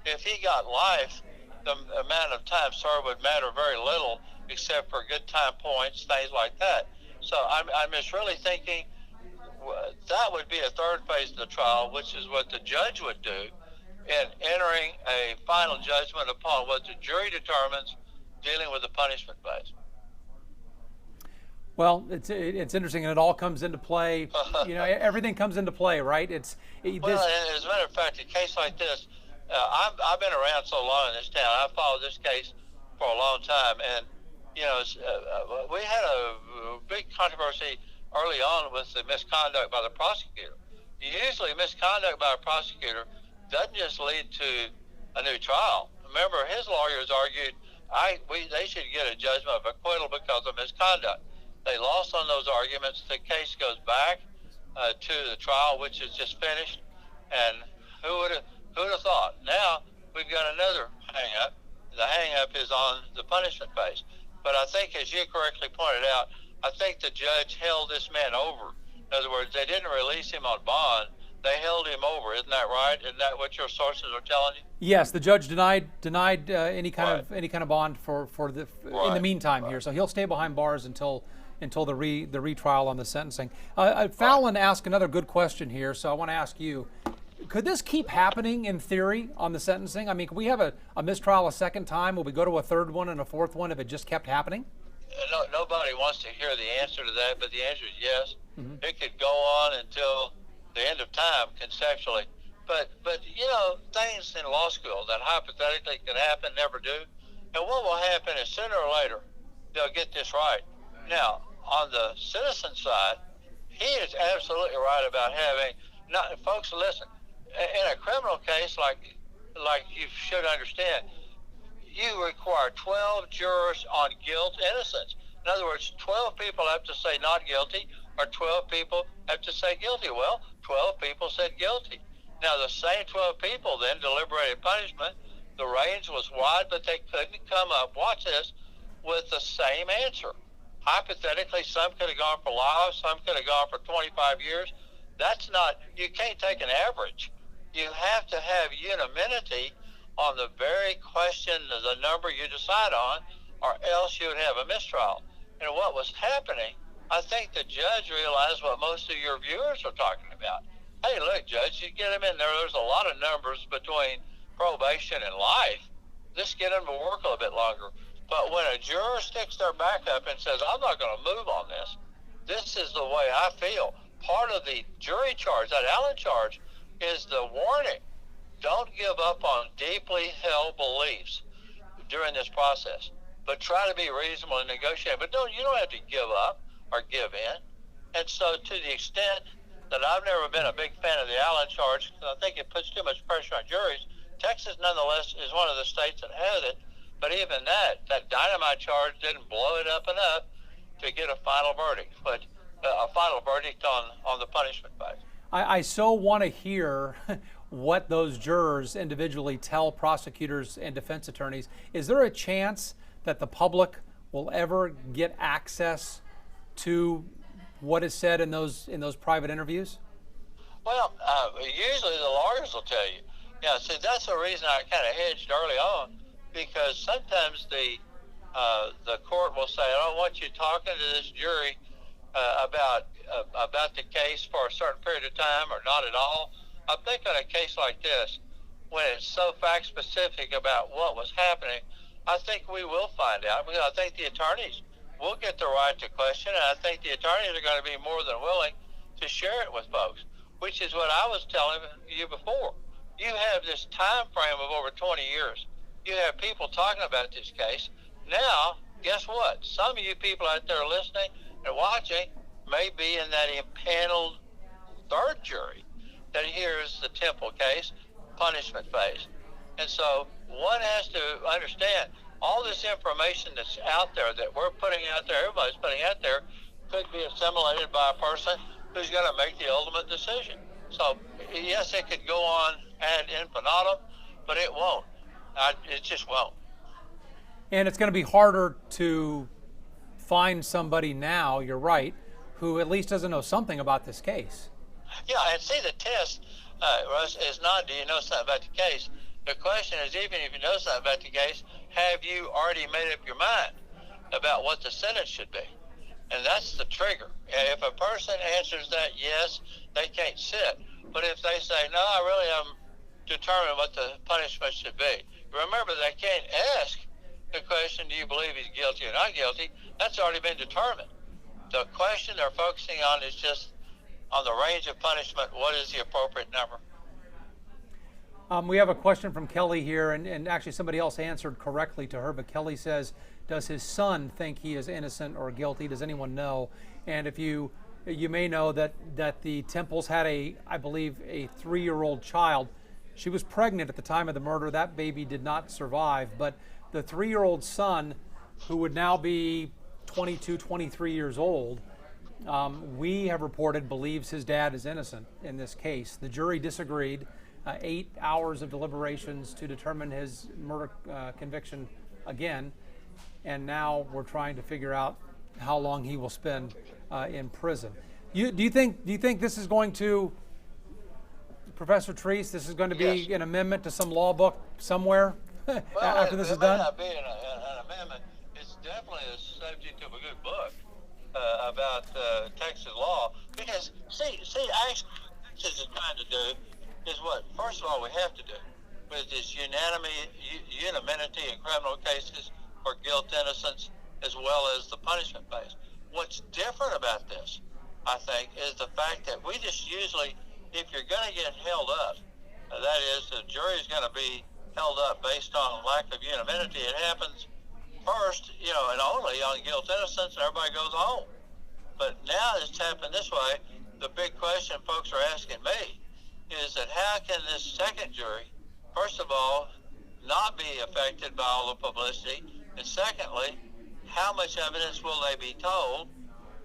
If he got life, the amount of time served would matter very little, except for good time points, things like that. So I'm just really thinking that would be a third phase of the trial, which is what the judge would do in entering a final judgment upon what the jury determines dealing with the punishment phase. Well, it's interesting, and it all comes into play. You know, everything comes into play, right? Well, as a matter of fact, a case like this, I've been around so long in this town. I've followed this case for a long time, and you know, we had a big controversy early on with the misconduct by the prosecutor. Usually, misconduct by a prosecutor doesn't just lead to a new trial. Remember, his lawyers argued they should get a judgment of acquittal because of misconduct. They lost on those arguments. The case goes back to the trial, which is just finished. And who would have thought? Now we've got another hang-up. The hang-up is on the punishment phase. But I think, as you correctly pointed out, I think the judge held this man over. In other words, they didn't release him on bond. They held him over. Isn't that right? Isn't that what your sources are telling you? Yes, the judge denied any kind of bond for the in the meantime here. So he'll stay behind bars until the retrial on the sentencing. Fallon asked another good question here, so I want to ask you: could this keep happening in theory on the sentencing? I mean, could we have a mistrial a second time? Will we go to a third one and a fourth one if it just kept happening? No, nobody wants to hear the answer to that, but the answer is yes. Mm-hmm. It could go on until the end of time, conceptually. But you know, things in law school that hypothetically could happen never do. And what will happen is sooner or later they'll get this right. Now, on the citizen side, he is absolutely right about having folks, listen, in a criminal case like you should understand, you require 12 jurors on guilt, innocence. In other words, 12 people have to say not guilty, or 12 people have to say guilty. Well, 12 people said guilty. Now, the same 12 people then deliberated punishment. The range was wide, but they couldn't come up, watch this, with the same answer. Hypothetically, some could have gone for life, some could have gone for 25 years. That's not, you can't take an average. You have to have unanimity on the very question, the number you decide on, or else you would have a mistrial. And what was happening, I think the judge realized what most of your viewers are talking about. Hey, look, Judge, you get them in there. There's a lot of numbers between probation and life. Just get them to work a little bit longer. But when a juror sticks their back up and says, I'm not going to move on this, this is the way I feel. Part of the jury charge, that Allen charge, is the warning. Don't give up on deeply held beliefs during this process, but try to be reasonable and negotiate. But you don't have to give up or give in. And so to the extent that I've never been a big fan of the Allen charge, because I think it puts too much pressure on juries, Texas nonetheless is one of the states that has it. But even that dynamite charge didn't blow it up enough to get a final verdict, but a final verdict on the punishment phase. I so want to hear what those jurors individually tell prosecutors and defense attorneys. Is there a chance that the public will ever get access to what is said in those private interviews? Well, usually the lawyers will tell you. Yeah, see, that's the reason I kind of hedged early on, because sometimes the court will say, I don't want you talking to this jury about the case for a certain period of time or not at all. I think on a case like this, when it's so fact specific about what was happening, I think we will find out, because I think the attorneys will get the right to question, and I think the attorneys are going to be more than willing to share it with folks, which is what I was telling you before. You have this time frame of over 20 years. You have people talking about this case. Now, guess what? Some of you people out there listening and watching may be in that impaneled third jury that hears the Temple case, punishment phase. And so one has to understand all this information that's out there that we're putting out there, everybody's putting out there, could be assimilated by a person who's going to make the ultimate decision. So, yes, it could go on ad infinitum, but it won't. It just won't. And it's going to be harder to find somebody now, you're right, who at least doesn't know something about this case. Yeah, and see, the test, Russ, is not do you know something about the case. The question is, even if you know something about the case, have you already made up your mind about what the sentence should be? And that's the trigger. If a person answers that yes, they can't sit. But if they say, no, I really am determined what the punishment should be. Remember, they can't ask the question, do you believe he's guilty or not guilty? That's already been determined. The question they're focusing on is just on the range of punishment, what is the appropriate number? We have a question from Kelly here, and actually somebody else answered correctly to her, but Kelly says, does his son think he is innocent or guilty? Does anyone know? And if you may know that the Temples had I believe a 3-year-old child. She was pregnant at the time of the murder. That baby did not survive, but the 3-year-old son, who would now be 22, 23 years old, we have reported believes his dad is innocent in this case. The jury disagreed. 8 hours of deliberations to determine his murder conviction again, and now we're trying to figure out how long he will spend in prison. Do you think this is going to, Professor Treese, this is going to be an amendment to some law book somewhere after this is done? It may not be an amendment. It's definitely a subject of a good book about Texas law, because see, actually, what Texas is trying to do is what, first of all, we have to do with this unanimity in criminal cases for guilt, innocence, as well as the punishment phase. What's different about this, I think, is the fact that we just usually, if you're going to get held up, that is, the jury is going to be held up based on lack of unanimity. It happens first, and only on guilt, innocence, and everybody goes home. But now it's happened this way. The big question folks are asking me is that how can this second jury, first of all, not be affected by all the publicity, and secondly, how much evidence will they be told?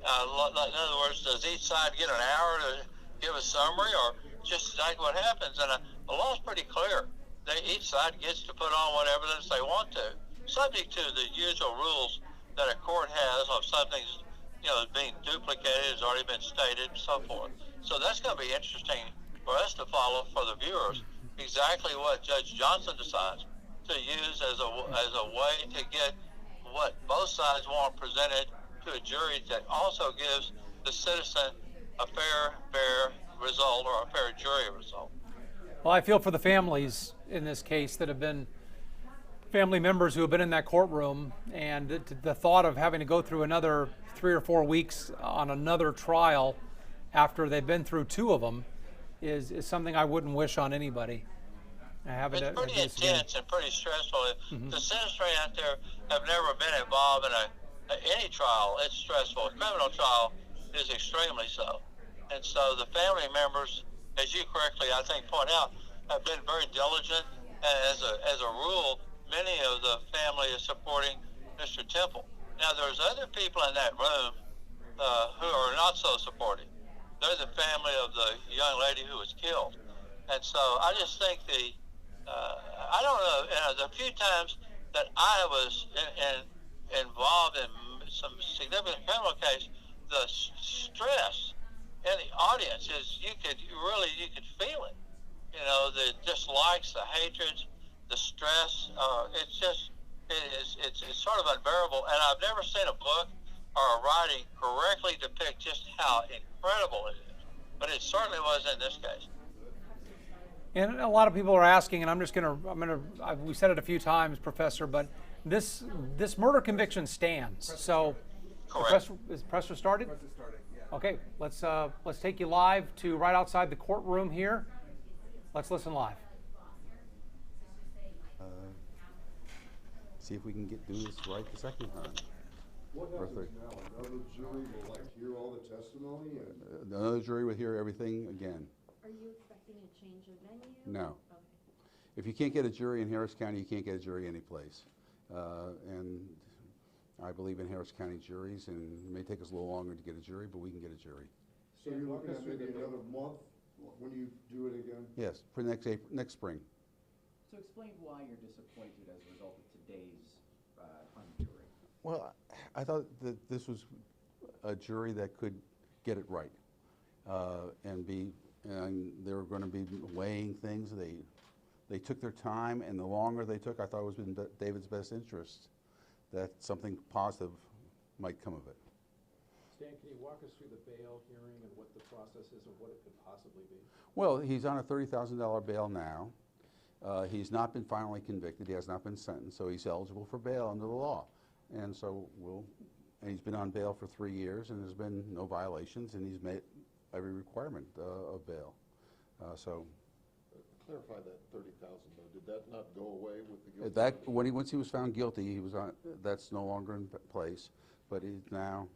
In other words, does each side get an hour to give a summary, or just exactly what happens? And the law is pretty clear. Each side gets to put on what evidence they want to, subject to the usual rules that a court has of something's being duplicated, has already been stated, and so forth. So that's going to be interesting for us to follow, for the viewers, exactly what Judge Johnson decides to use as a way to get what both sides want presented to a jury that also gives the citizen a fair result, or a fair jury result. Well, I feel for the families in this case that have been family members who have been in that courtroom, and the thought of having to go through another 3 or 4 weeks on another trial after they've been through 2 of them is something I wouldn't wish on anybody. It's pretty intense and pretty stressful. Mm-hmm. The citizenry out there have never been involved in any trial. It's stressful. A criminal trial is extremely so. And so the family members, as you correctly, I think, point out, have been very diligent. And as a rule, many of the family is supporting Mr. Temple. Now, there's other people in that room who are not so supportive. They're the family of the young lady who was killed. And so I just think I don't know, the few times that I was in involved in some significant criminal case, the stress in the audience is you could feel it. You know, the dislikes, the hatreds, the stress. It's sort of unbearable. And I've never seen a book or a writing correctly depict just how incredible it is. But it certainly was in this case. And a lot of people are asking, and we said it a few times, Professor, but this murder conviction stands. So, Correct. Is press started? Press is starting, yeah. Okay, let's take you live to right outside the courtroom here. Let's listen live. See if we can do this right the second time. What happens now? Another jury will hear all the testimony? And Another jury will hear everything again. Are you expecting a change of venue? No. Okay. If you can't get a jury in Harris County, you can't get a jury anyplace. And I believe in Harris County juries, and it may take us a little longer to get a jury, but we can get a jury. so you're looking at maybe another month when you do it again? Yes, for next spring. So explain why you're disappointed as a result of today's hung jury. Well, I thought that this was a jury that could get it right, and they were going to be weighing things. They took their time, and the longer they took, I thought it was in David's best interest that something positive might come of it. Stan, can you walk us through the bail hearing and what the process is and what it could possibly be? Well, he's on a $30,000 bail now. He's not been finally convicted. He has not been sentenced, so he's eligible for bail under the law. And so and he's been on bail for 3 years, and there's been no violations, and he's met every requirement of bail. Clarify that 30,000 though. Did that not go away with the guilty? Once he was found guilty, he was on. That's no longer in place, but he now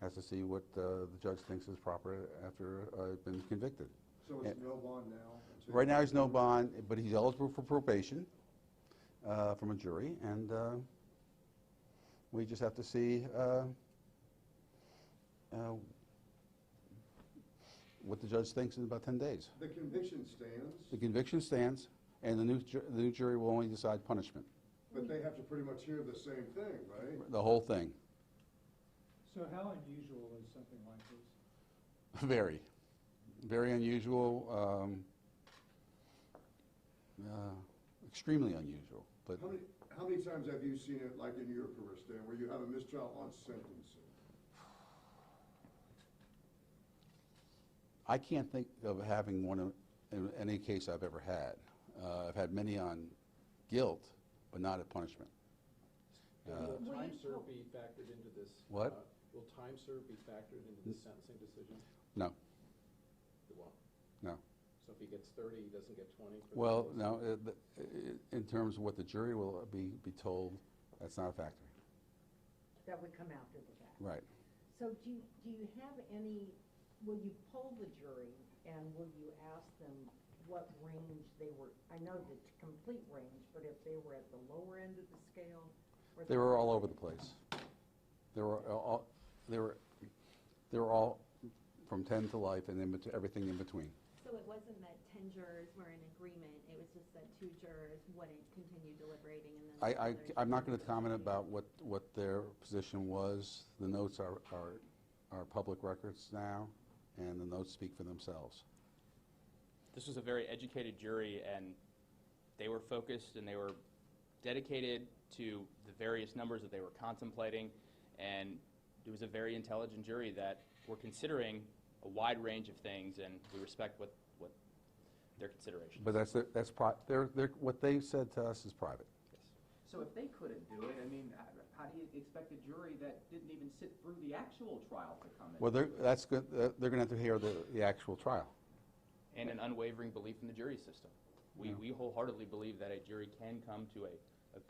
has to see what the judge thinks is proper after been convicted. So it's no bond now? Right now, he's no bond, but he's eligible for probation from a jury, and we just have to see what the judge thinks in about 10 days. The conviction stands, The conviction stands, and the new jury will only decide punishment, but they have to pretty much hear the same thing, right? the whole thing. So how unusual is something like this? Very, very unusual, extremely unusual. But How many times have you seen it, like in your career, Stan, where you have a mistrial on sentencing? I can't think of having one in any case I've ever had. I've had many on guilt, but not at punishment. Will time served be factored into this? What? Will time served be factored into the sentencing decision? No, It won't. no. So if he gets 30, he doesn't get 20? for the Well, case? no, in terms of what the jury will be told, that's not a factor. That would come after the fact. Right. So do you have any, will you poll the jury and will you ask them what range they were, I know the complete range, but if they were at the lower end of the scale? Or They were all over the place. They were all from 10 to life and everything in between. So it wasn't that 10 jurors were in agreement, it was just that 2 jurors wouldn't continue deliberating and then the others I'm not going to would comment continue. about what their position was. The notes are public records now, and the notes speak for themselves. This was a very educated jury, and they were focused and they were dedicated to the various numbers that they were contemplating, and it was a very intelligent jury that were considering a wide range of things, and we respect what their considerations. But what they said to us is private. Yes. So if they couldn't do it, I mean, how do you expect a jury that didn't even sit through the actual trial to come in? Well, that's good. They're going to have to hear the actual trial. And an unwavering belief in the jury system. We wholeheartedly believe that a jury can come to a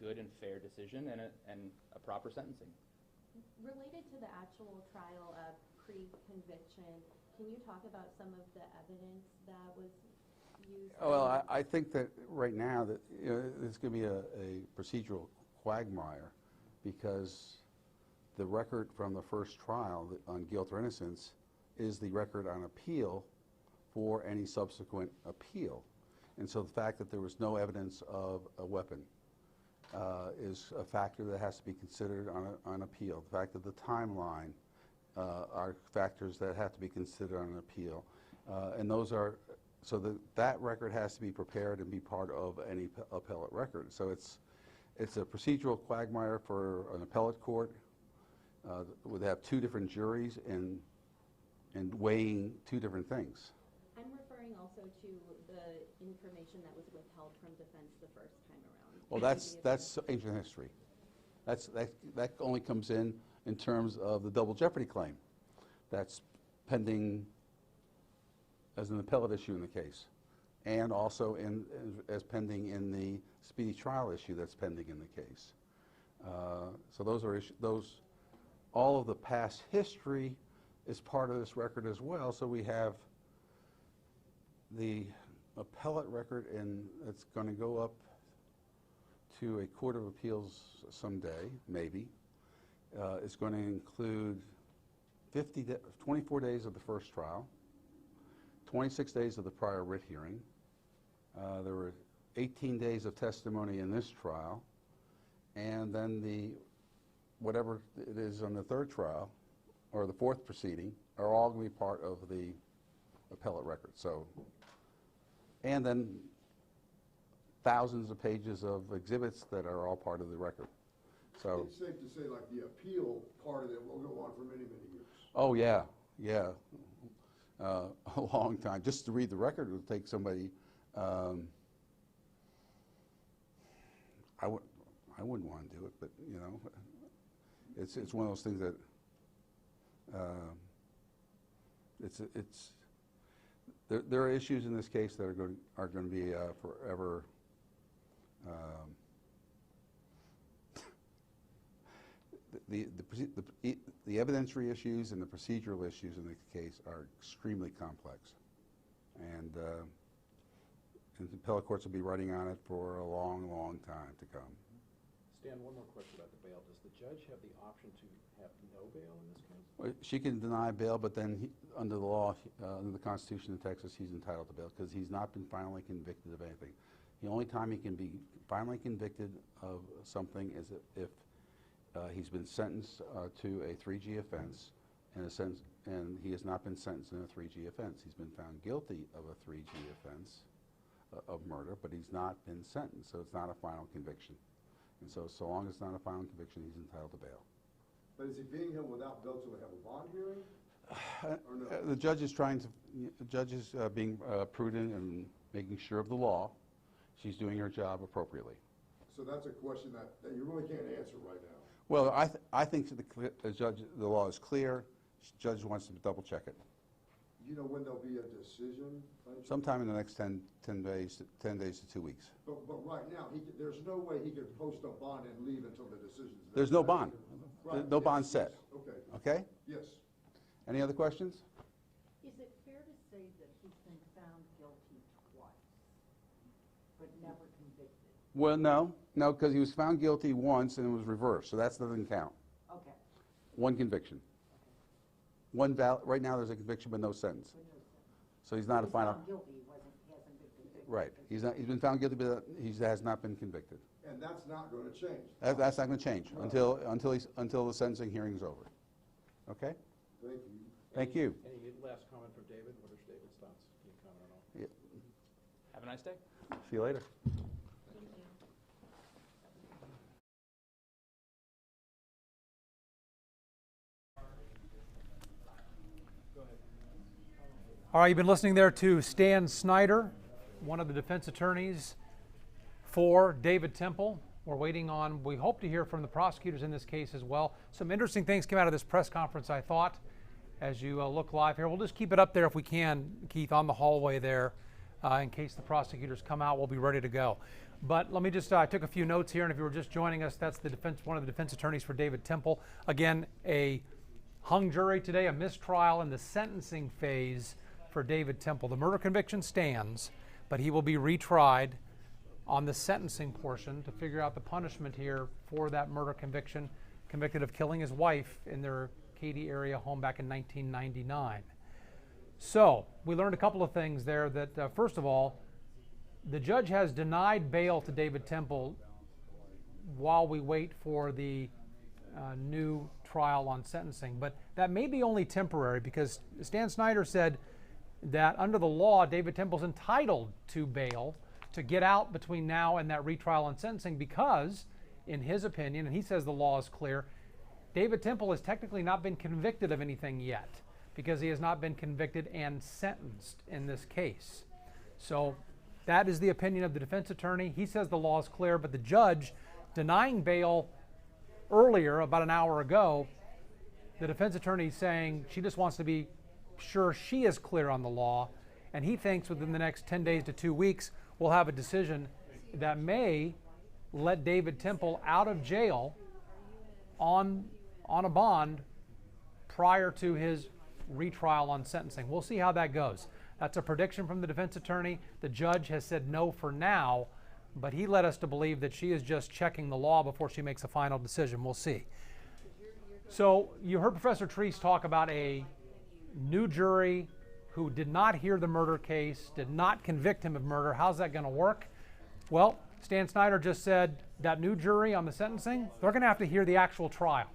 good and fair decision and a proper sentencing. Related to the actual trial of pre-conviction, can you talk about some of the evidence that was used? Well, I think that right now that it's going to be a procedural quagmire, because the record from the first trial on guilt or innocence is the record on appeal for any subsequent appeal. And so the fact that there was no evidence of a weapon, is a factor that has to be considered on appeal. The fact that the timeline are factors that have to be considered on an appeal. And those are, so that record has to be prepared and be part of any appellate record. So it's a procedural quagmire for an appellate court. Would have two different juries and weighing two different things. I'm referring also to the information that was withheld from defense the first time around. Well, that's ancient history. That only comes in terms of the double jeopardy claim. That's pending as an appellate issue in the case, and also as pending in the speedy trial issue that's pending in the case. So those are all of the past history is part of this record as well. So we have the appellate record, and it's going to go up to a court of appeals someday, maybe. It's going to include 24 days of the first trial, 26 days of the prior writ hearing. There were 18 days of testimony in this trial, and then whatever it is on the third trial, or the fourth proceeding, are all going to be part of the appellate record. So, and then thousands of pages of exhibits that are all part of the record. So it's safe to say, like, the appeal part of it will go on for many, many years. Oh yeah, yeah, a long time. Just to read the record would take somebody. I wouldn't want to do it, but you know, it's one of those things that there are issues in this case that are going to be forever. The evidentiary issues and the procedural issues in the case are extremely complex, and the appellate courts will be writing on it for a long, long time to come. Stan, one more question about the bail. Does the judge have the option to have no bail in this case? Well, she can deny bail, but then under the law, under the Constitution of Texas, he's entitled to bail because he's not been finally convicted of anything. The only time he can be finally convicted of something is if he's been sentenced to a 3G offense, and he has not been sentenced in a 3G offense. He's been found guilty of a 3G offense of murder, but he's not been sentenced, so it's not a final conviction. And so long as it's not a final conviction, he's entitled to bail. But is he being held without bail till we have a bond hearing? Or no? The judge is being prudent and making sure of the law. She's doing her job appropriately. So that's a question that you really can't answer right now. Well, I think the law is clear. The judge wants to double check it. Do you know when there'll be a decision? Sometime in the next 10 days to 2 weeks. But right now, there's no way he could post a bond and leave until the decision's made. There's no bond. Right. There's no bond set. Yes. Okay. Okay? Yes. Any other questions? Is it fair to say that he's been found guilty twice, but never convicted? Well, no, because he was found guilty once and it was reversed, so that doesn't count. Okay. One conviction. Right now there's a conviction but no sentence. So he's not a final. Found guilty, he hasn't been convicted. Right. He's been found guilty, but he has not been convicted. And that's not going to change. That's not going to change until the sentencing hearing is over. Okay? Thank you. Thank you. Any last comment from David? What are David's thoughts? Can you comment on all? Yeah. Have a nice day. See you later. All right, you've been listening there to Stan Snyder, one of the defense attorneys for David Temple. We're waiting on, we hope to hear from the prosecutors in this case as well. Some interesting things came out of this press conference, I thought, as you look live here. We'll just keep it up there if we can, Keith, on the hallway there. In case the prosecutors come out, we'll be ready to go. But let me just, I took a few notes here, and if you were just joining us, that's one of the defense attorneys for David Temple. Again, a hung jury today, a mistrial in the sentencing phase for David Temple. The murder conviction stands, but he will be retried on the sentencing portion to figure out the punishment here for that murder conviction, convicted of killing his wife in their Katy area home back in 1999. So we learned a couple of things there that, first of all, the judge has denied bail to David Temple while we wait for the new trial on sentencing. But that may be only temporary, because Stan Snyder said that under the law, David Temple's entitled to bail to get out between now and that retrial on sentencing, because, in his opinion, and he says the law is clear, David Temple has technically not been convicted of anything yet, because he has not been convicted and sentenced in this case. So that is the opinion of the defense attorney. He says the law is clear, but the judge denying bail earlier, about an hour ago, the defense attorney is saying she just wants to be sure she is clear on the law, and he thinks within the next 10 days to 2 weeks we'll have a decision that may let David Temple out of jail on a bond prior to his retrial on sentencing. We'll see how that goes. That's a prediction from the defense attorney. The judge has said no for now, but he led us to believe that she is just checking the law before she makes a final decision. We'll see. So you heard Professor Treese talk about a new jury who did not hear the murder case, did not convict him of murder. How's that going to work? Well, Stan Snyder just said that new jury on the sentencing, they're going to have to hear the actual trial.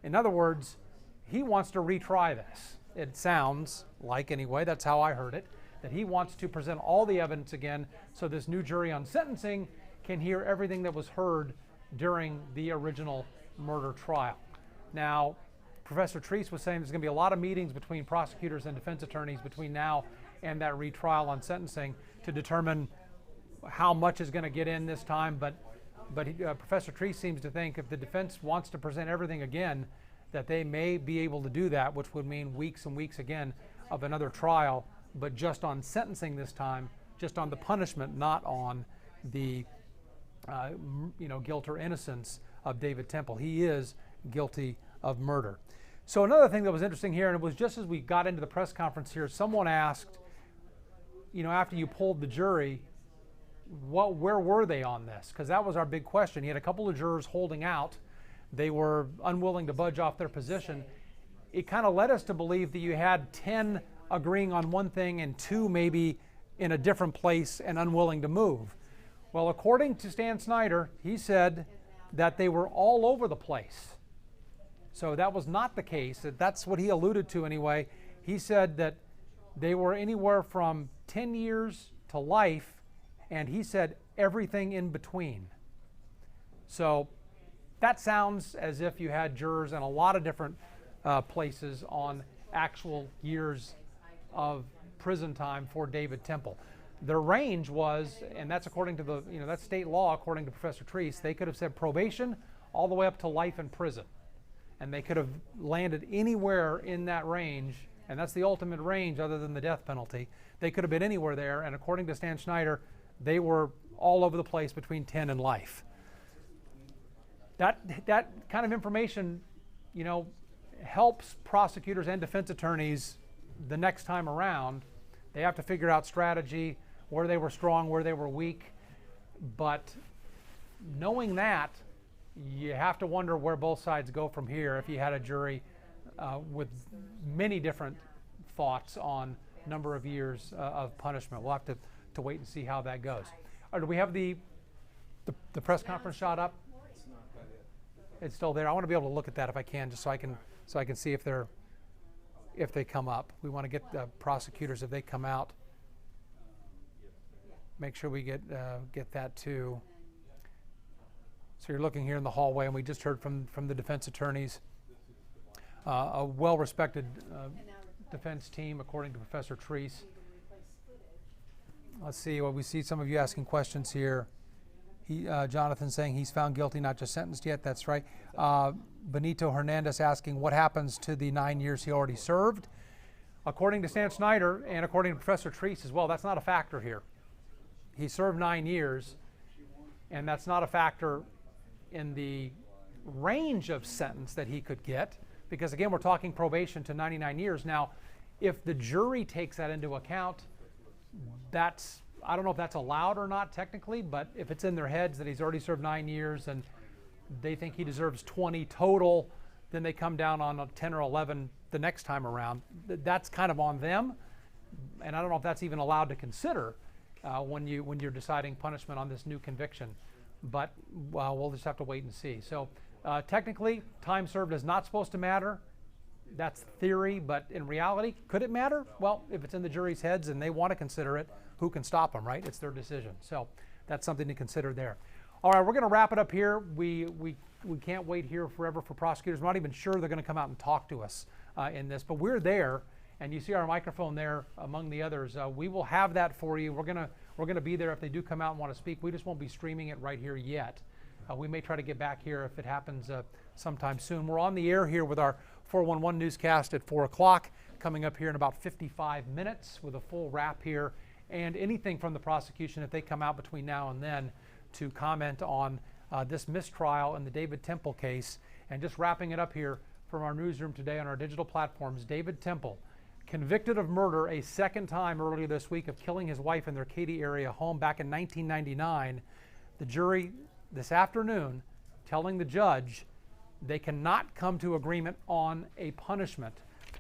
In other words, he wants to retry this. It sounds like, anyway, that's how I heard it, that he wants to present all the evidence again so this new jury on sentencing can hear everything that was heard during the original murder trial. Now, Professor Treese was saying there's going to be a lot of meetings between prosecutors and defense attorneys between now and that retrial on sentencing to determine how much is going to get in this time. But Professor Treese seems to think if the defense wants to present everything again, that they may be able to do that, which would mean weeks and weeks again of another trial, but just on sentencing this time, just on the punishment, not on the guilt or innocence of David Temple. He is guilty of murder. So another thing that was interesting here, and it was just as we got into the press conference here, someone asked, after you pulled the jury, where were they on this? Because that was our big question. He had a couple of jurors holding out. They were unwilling to budge off their position. It kind of led us to believe that you had 10 agreeing on one thing and 2 maybe in a different place and unwilling to move. Well, according to Stan Snyder, he said that they were all over the place. So that was not the case. That's what he alluded to anyway. He said that they were anywhere from 10 years to life, and he said everything in between. So that sounds as if you had jurors in a lot of different places on actual years of prison time for David Temple. Their range was, and that's according to that's state law, according to Professor Treese, they could have said probation all the way up to life in prison. And they could have landed anywhere in that range, and that's the ultimate range other than the death penalty. They could have been anywhere there, and according to Stan Snyder, they were all over the place between 10 and life. That kind of information, helps prosecutors and defense attorneys the next time around. They have to figure out strategy, where they were strong, where they were weak. But knowing that, you have to wonder where both sides go from here if you had a jury with many different thoughts on number of years of punishment. We'll have to wait and see how that goes. Do we have the press conference shot up? It's still there. I want to be able to look at that if I can, just so I can see if they come up. We want to get the prosecutors, if they come out, make sure we get that too. So you're looking here in the hallway, and we just heard from the defense attorneys, a well-respected defense team, according to Professor Treese. Let's see. Well, we see some of you asking questions here. Jonathan saying he's found guilty, not just sentenced yet. That's right. Benito Hernandez asking what happens to the 9 years he already served. According to Stan Snyder and according to Professor Treese as well, that's not a factor here. He served 9 years, and that's not a factor in the range of sentence that he could get, because again, we're talking probation to 99 years. Now, if the jury takes that into account, I don't know if that's allowed or not technically, but if it's in their heads that he's already served 9 years and they think he deserves 20 total, then they come down on 10 or 11 the next time around. That's kind of on them, and I don't know if that's even allowed to consider when you're deciding punishment on this new conviction but we'll just have to wait and see. So technically, time served is not supposed to matter. That's theory, but in reality, could it matter? Well, if it's in the jury's heads and they want to consider it, who can stop them, right? It's their decision. So that's something to consider there. All right, we're going to wrap it up here. We can't wait here forever for prosecutors. I'm not even sure they're going to come out and talk to us in this, but we're there, and you see our microphone there among the others. We will have that for you. We're going to be there if they do come out and want to speak. We just won't be streaming it right here yet. We may try to get back here if it happens sometime soon. We're on the air here with our 411 newscast at 4 o'clock, coming up here in about 55 minutes with a full wrap here, and anything from the prosecution if they come out between now and then to comment on this mistrial in the David Temple case. And just wrapping it up here from our newsroom today on our digital platforms, David Temple, convicted of murder a second time earlier this week of killing his wife in their Katy area home back in 1999. The jury this afternoon telling the judge they cannot come to agreement on a punishment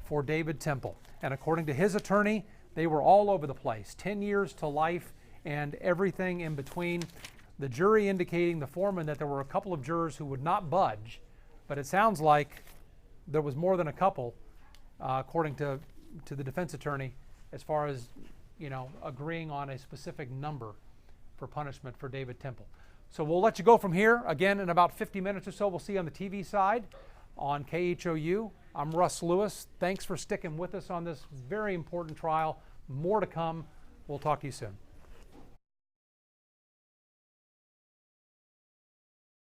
for David Temple. And according to his attorney, they were all over the place, 10 years to life and everything in between. The jury indicating the foreman that there were a couple of jurors who would not budge, but it sounds like there was more than a couple, according to the defense attorney, as far as, agreeing on a specific number for punishment for David Temple. So we'll let you go from here. Again, in about 50 minutes or so, we'll see you on the TV side on KHOU. I'm Russ Lewis. Thanks for sticking with us on this very important trial. More to come. We'll talk to you soon.